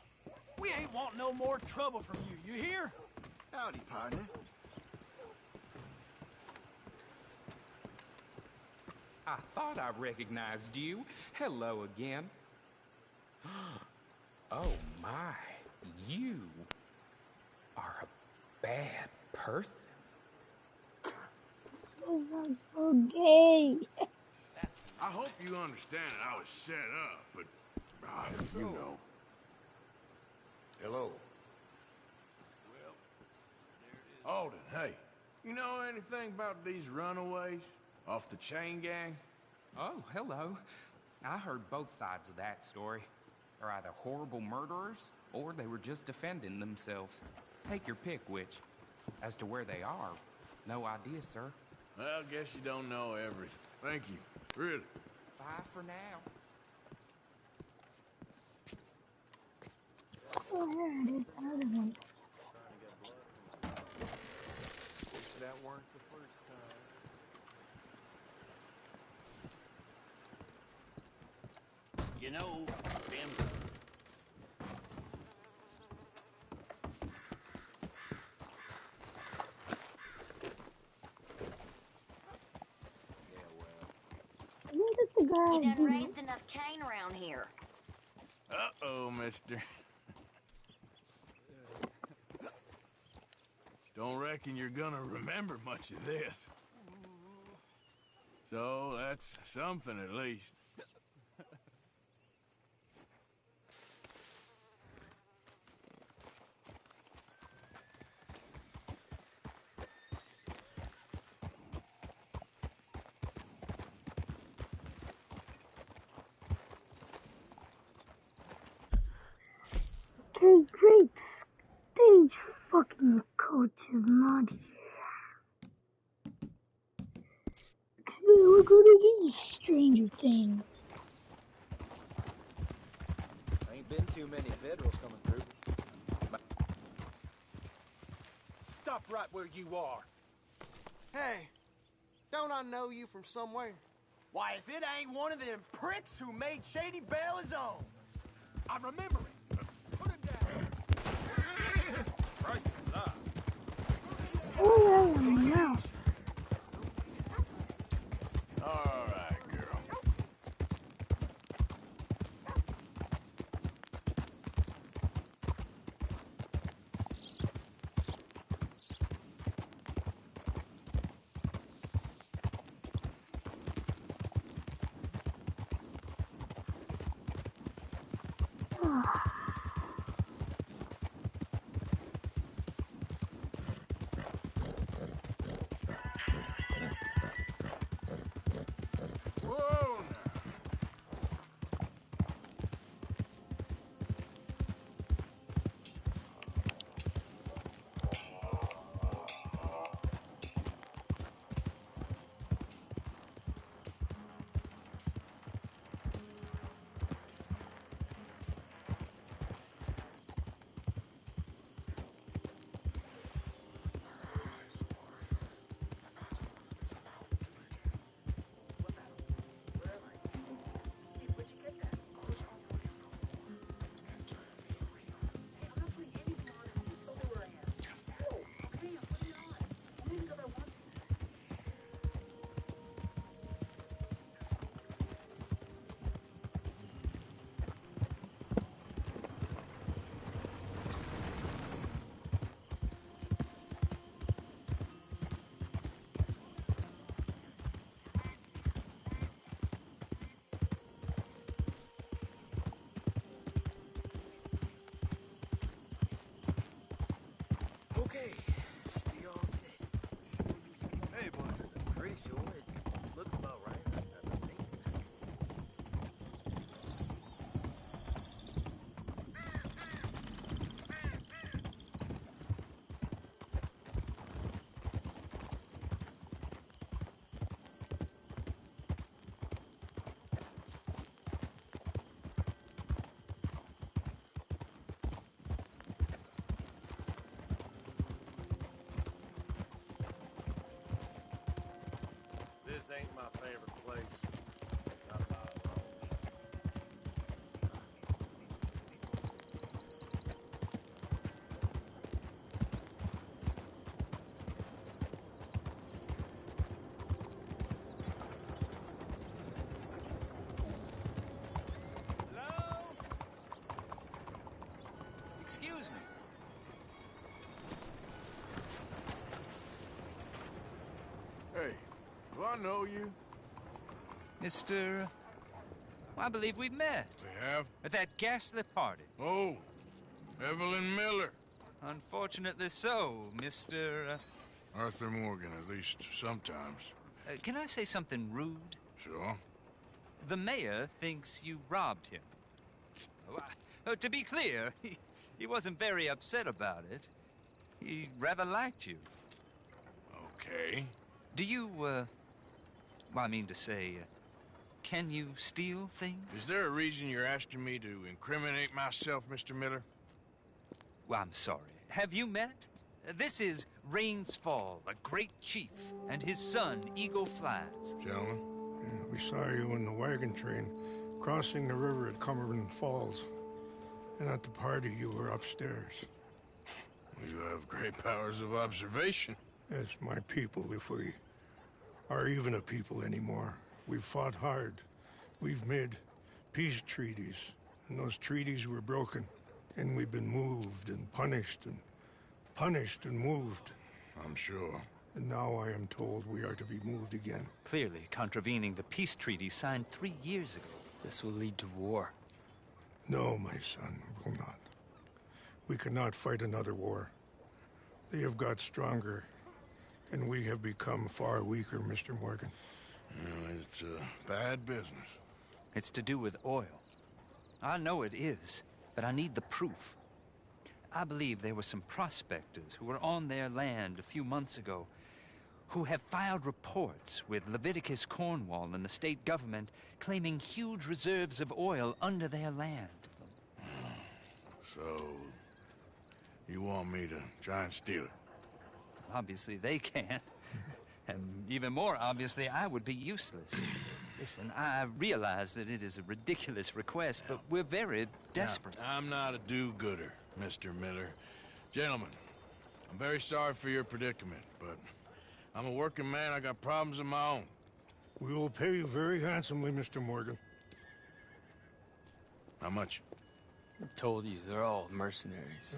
we ain't want no more trouble from you. You hear? Howdy, partner. I thought I recognized you. Hello again. Oh my, you are a bad person. I'm so gay. I hope you understand that I was set up, but... you know. Hello. Alden, hey. You know anything about these runaways? Off the chain gang? Oh, hello. I heard both sides of that story. They're either horrible murderers, or they were just defending themselves. Take your pick, which. As to where they are, no idea, sir. Well, I guess you don't know everything. Thank you. Really. Bye for now. Oh, here it is, another one. That weren't the first time. You know, them... Isn't this the guy You done dude. raised enough cane around here. Uh-oh, mister. Don't reckon you're gonna remember much of this. So, that's something at least. Okay, great. Stage fucking coach is not here. We're gonna get Stranger Things. Ain't been too many Federals coming through. Stop right where you are. Hey, don't I know you from somewhere? Why, if it ain't one of them pricks who made Shady Belle his own. I remember it. Put him down. Christ alive. Oh, no. All right, girl. Whoa, now. Okay, we all set. Hey, boy. Pretty sure it looks about right. I think. This ain't my favorite place. Not by a long Hello? Excuse me. Hey, do I know you? Mr. Well, I believe we've met. We have? At that ghastly party. Oh, Evelyn Miller. Unfortunately so, Mr. Arthur Morgan, at least sometimes. Can I say something rude? Sure. The mayor thinks you robbed him. To be clear, he wasn't very upset about it. He rather liked you. Okay. Do you, well, I mean to say, can you steal things? Is there a reason you're asking me to incriminate myself, Mr. Miller? Well, I'm sorry. Have you met? This is Rains Fall, a great chief, and his son, Eagle Flies. Gentlemen? Yeah, we saw you in the wagon train crossing the river at Cumberland Falls. And at the party, you were upstairs. You have great powers of observation. As my people, if we are even a people anymore. We've fought hard We've made peace treaties, and those treaties were broken. And we've been moved and punished and moved. I'm sure. And now I am told we are to be moved again. Clearly contravening the peace treaty signed 3 years ago. This will lead to war. No, my son, will not. We cannot fight another war. They have got stronger, and we have become far weaker, Mr. Morgan. It's bad business. It's to do with oil. I know it is, but I need the proof. I believe there were some prospectors who were on their land a few months ago who have filed reports with Leviticus Cornwall and the state government claiming huge reserves of oil under their land. So, you want me to try and steal it? Obviously they can't. And even more obviously, I would be useless. Listen, I realize that it is a ridiculous request, but we're very desperate. Now, I'm not a do-gooder, Mr. Miller. Gentlemen, I'm very sorry for your predicament, but I'm a working man. I got problems of my own. We will pay you very handsomely, Mr. Morgan. How much? I told you, they're all mercenaries.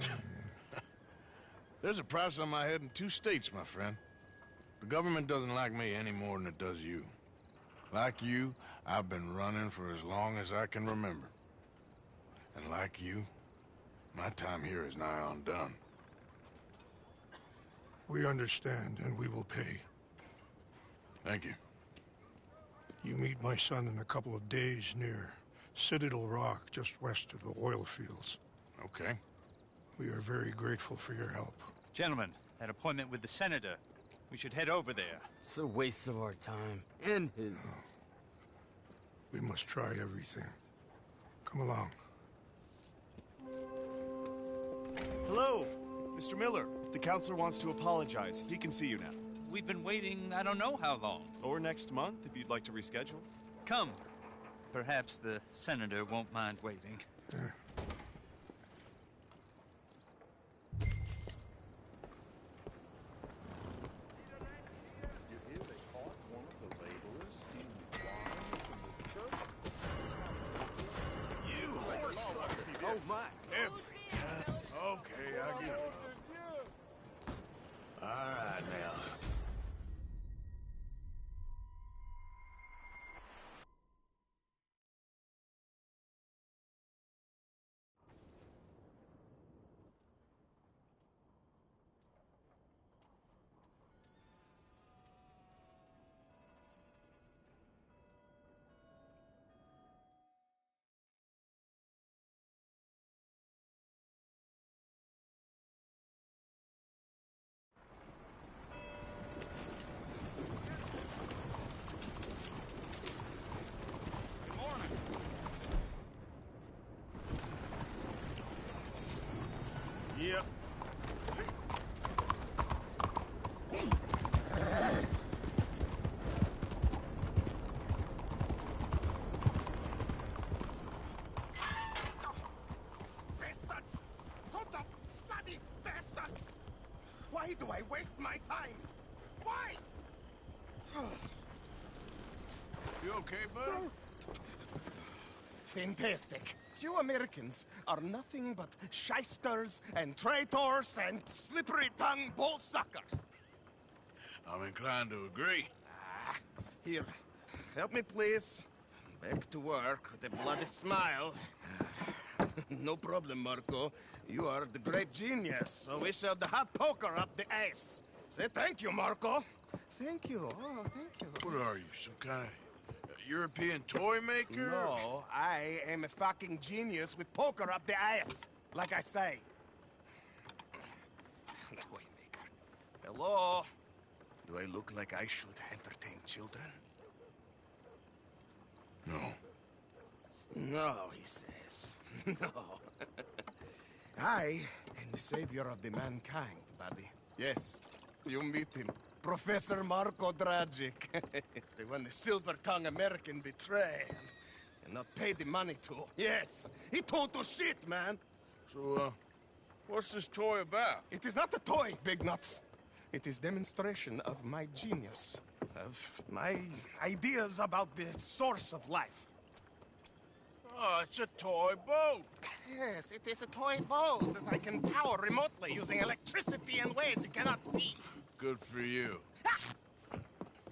There's a price on my head in 2 states, my friend. The government doesn't like me any more than it does you. Like you, I've been running for as long as I can remember. And like you, my time here is nigh on done. We understand, and we will pay. Thank you. You meet my son in a couple of days near Citadel Rock, just west of the oil fields. Okay. We are very grateful for your help. Gentlemen, that appointment with the senator. We should head over there. It's a waste of our time. And his. We must try everything. Come along. Hello, Mr. Miller. The counselor wants to apologize. He can see you now. We've been waiting I don't know how long. Or next month, if you'd like to reschedule. Come. Perhaps the senator won't mind waiting. Oh my! Every time. Okay, I give up. All right now. Yep. Bastards! Total bloody bastards! Why do I waste my time? Why? You okay, bud? Fantastic. You Americans are nothing but shysters and traitors and slippery-tongued bull suckers. I'm inclined to agree. Here, help me, please. Back to work with a bloody smile. No problem, Marco. You are the great genius, so we shove the hot poker up the ass. Say thank you, Marco. Thank you. Oh, thank you. What are you, some kind of European toy maker? No, I am a fucking genius with poker up the ass, like I say. Toy maker. Hello? Do I look like I should entertain children? No. No, he says. No. I am the savior of the mankind, buddy. Yes, you meet him. Professor Marco Dragic. The one the silver-tongued American betrayed and not paid the money to. Yes, he total shit, man. So, what's this toy about? It is not a toy, Big Nuts. It is demonstration of my genius, of my ideas about the source of life. Oh, it's a toy boat. Yes, it is a toy boat that I can power remotely using electricity in ways you cannot see. Good for you.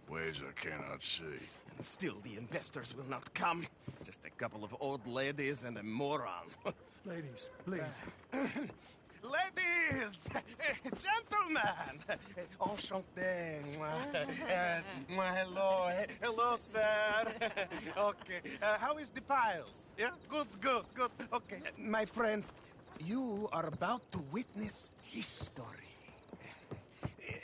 Ways I cannot see. And still the investors will not come. Just a couple of old ladies and a moron. Ladies, please. Ladies! Gentlemen! Enchanté. Hello. Hello, sir. Okay. How is the piles? Yeah? Good. Okay. My friends, you are about to witness history.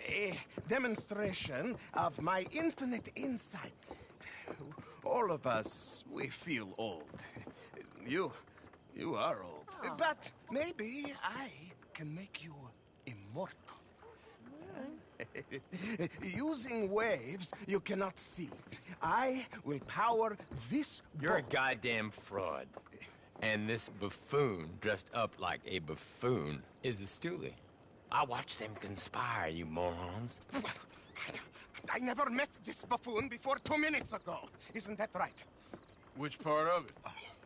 A demonstration of my infinite insight. All of us, we feel old. You are old. But maybe I can make you immortal. Using waves you cannot see, I will power this You're a boat. goddamn fraud. And this buffoon, dressed up like a buffoon, is a stoolie. I watched them conspire, you morons. I never met this buffoon before 2 minutes ago. Isn't that right? Which part of it?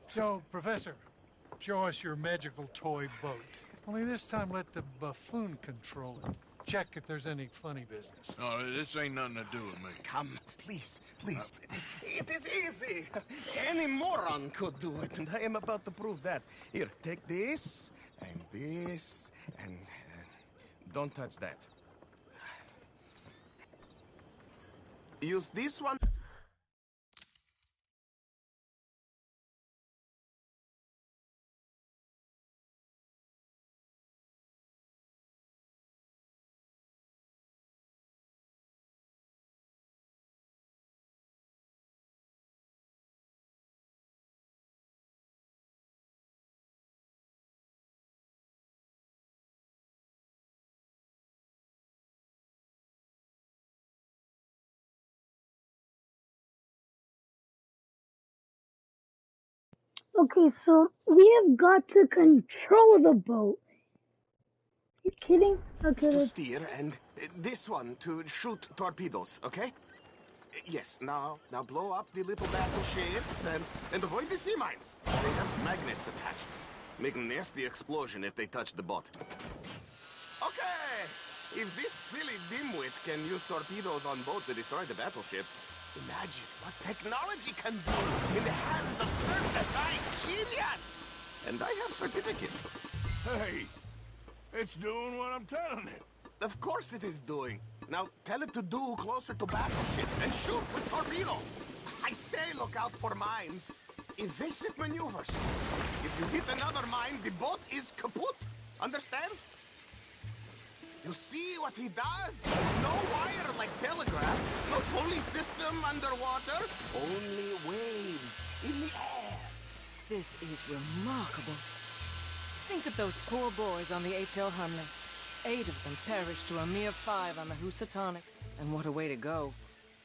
So, Professor, show us your magical toy boat. Only this time let the buffoon control it. Check if there's any funny business. No, this ain't nothing to do with me. Come, please. It is easy. Any moron could do it, and I am about to prove that. Here, take this, and don't touch that. Use this one. Okay, so we have got to control the boat. You kidding? Okay, To steer, and this one to shoot torpedoes, okay? Yes, now blow up the little battleships and avoid the sea mines. They have magnets attached. Make a nasty explosion if they touch the boat. Okay! If this silly dimwit can use torpedoes on boats to destroy the battleships, imagine what technology can do in the hands of certified genius! And I have certificate. Hey, it's doing what I'm telling it. Of course it is doing. Now tell it to do closer to battleship and shoot with torpedo. I say look out for mines. Evasive maneuvers. If you hit another mine, the boat is kaput. Understand? You see what he does? No wire like telegraph. No pulley system underwater. Only waves in the air. This is remarkable. Think of those poor boys on the H.L. Hunley. 8 of them perished to a mere 5 on the Housatonic. And what a way to go.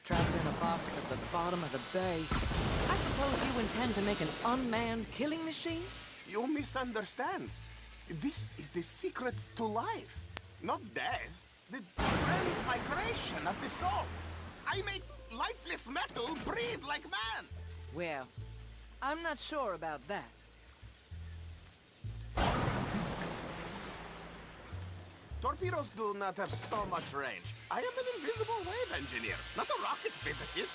Trapped in a box at the bottom of the bay. I suppose you intend to make an unmanned killing machine? You misunderstand. This is the secret to life. Not death. The transmigration of the soul. I make lifeless metal breathe like man. Well, I'm not sure about that. Torpedoes do not have so much range. I am an invisible wave engineer, not a rocket physicist.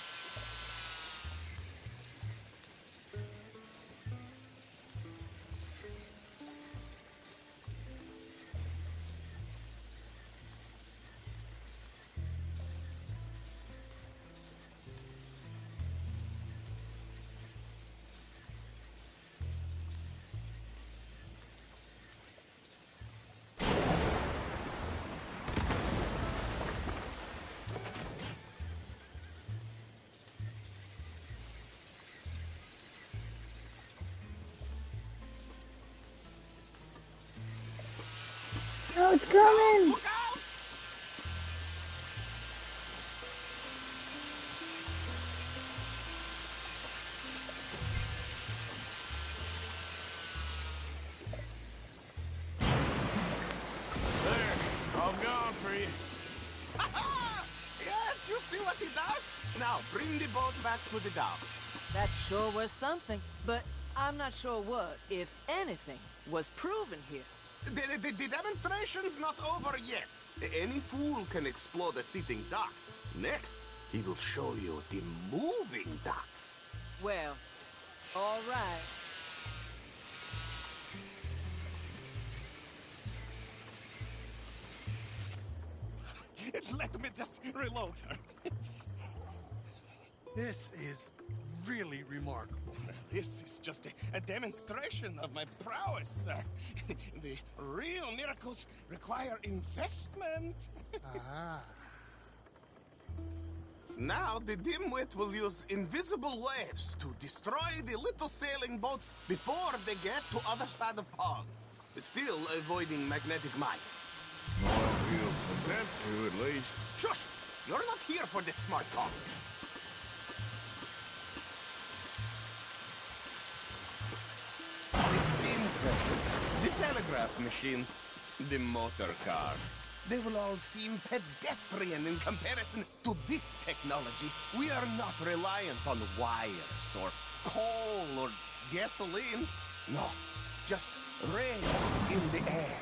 No, it's coming! There, I'm gone for you. Yes, you see what he does? Now, bring the boat back to the dock. That sure was something. But I'm not sure what, if anything, was proven here. The demonstration's not over yet. Any fool can explode a sitting duck. Next, he will show you the moving ducks. Well, all right. Let me just reload her. This is really remarkable. This is just a demonstration of my prowess, sir. The real miracles require investment. Now, the dimwit will use invisible waves to destroy the little sailing boats before they get to other side of Pog. Still avoiding magnetic mines. Well, he'll attempt to, at least. Shush! You're not here for this smart talk. The steam train, the telegraph machine, the motor car. They will all seem pedestrian in comparison to this technology. We are not reliant on wires or coal or gasoline. No, just rays in the air,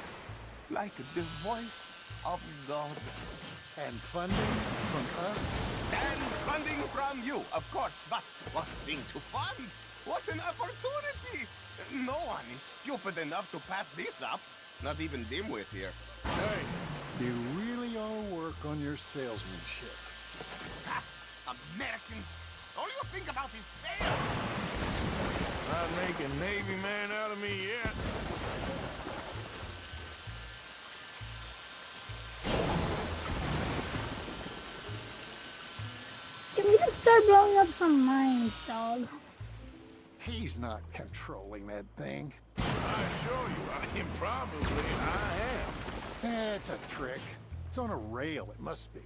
like the voice of God. And funding from us? And funding from you, of course. But what thing to fund? What an opportunity! No one is stupid enough to pass this up. Not even Dimwit here. Hey, you really ought to work on your salesmanship. Ah, Americans! All you think about is sales! Not make a Navy man out of me yet. Can we just start blowing up some mines, dog? He's not controlling that thing. I assure you, probably I am. It's a trick. It's on a rail, it must be.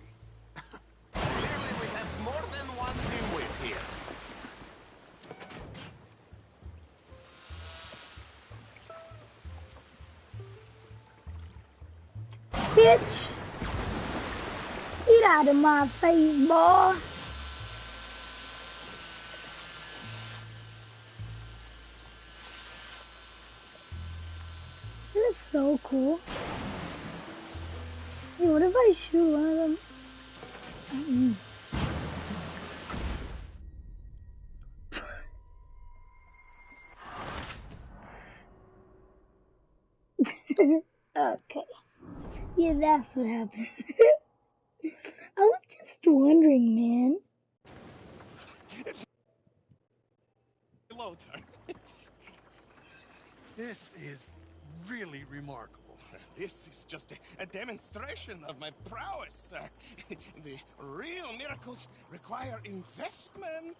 Clearly we have more than one dimwit here. Bitch! Get out of my face, boy! This is so cool. Hey, what if I shoot one of them? Okay. Yeah, that's what happened. I was just wondering, man. Load her. This is really remarkable. This is just a demonstration of my prowess, sir. The real miracles require investment.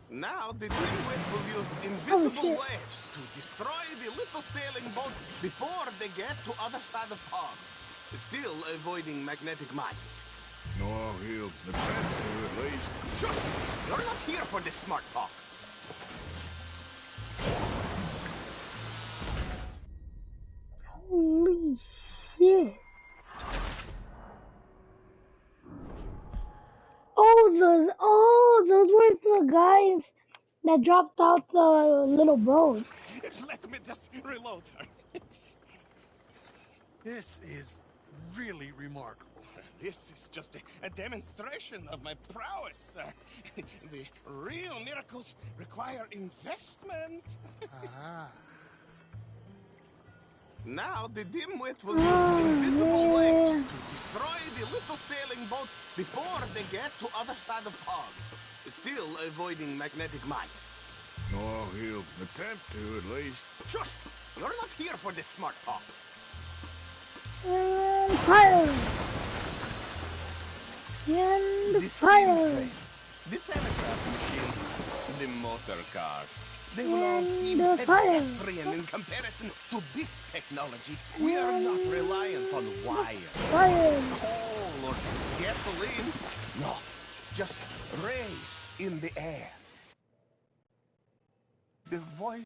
Now the dimwit will use invisible waves to destroy the little sailing boats before they get to other side of Pog. Still avoiding magnetic mines. Well, he'll attempt to, at least. Shush! You're not here for this smart talk. Holy shit. Those were the guys that dropped out the little boats. Let me just reload her. This is really remarkable. This is just a demonstration of my prowess, sir. The real miracles require investment. Now the dimwit will use invisible waves to destroy the little sailing boats before they get to other side of Pog. Still avoiding magnetic mines. Well, he'll attempt to, at least. Shush! You're not here for this smart talk. Fire! And the fire! steam train, the telegraph machine, the motor car. They will all seem pedestrian in comparison to this technology. We are not reliant on wires, coal, or gasoline. No, just rays in the air. The voice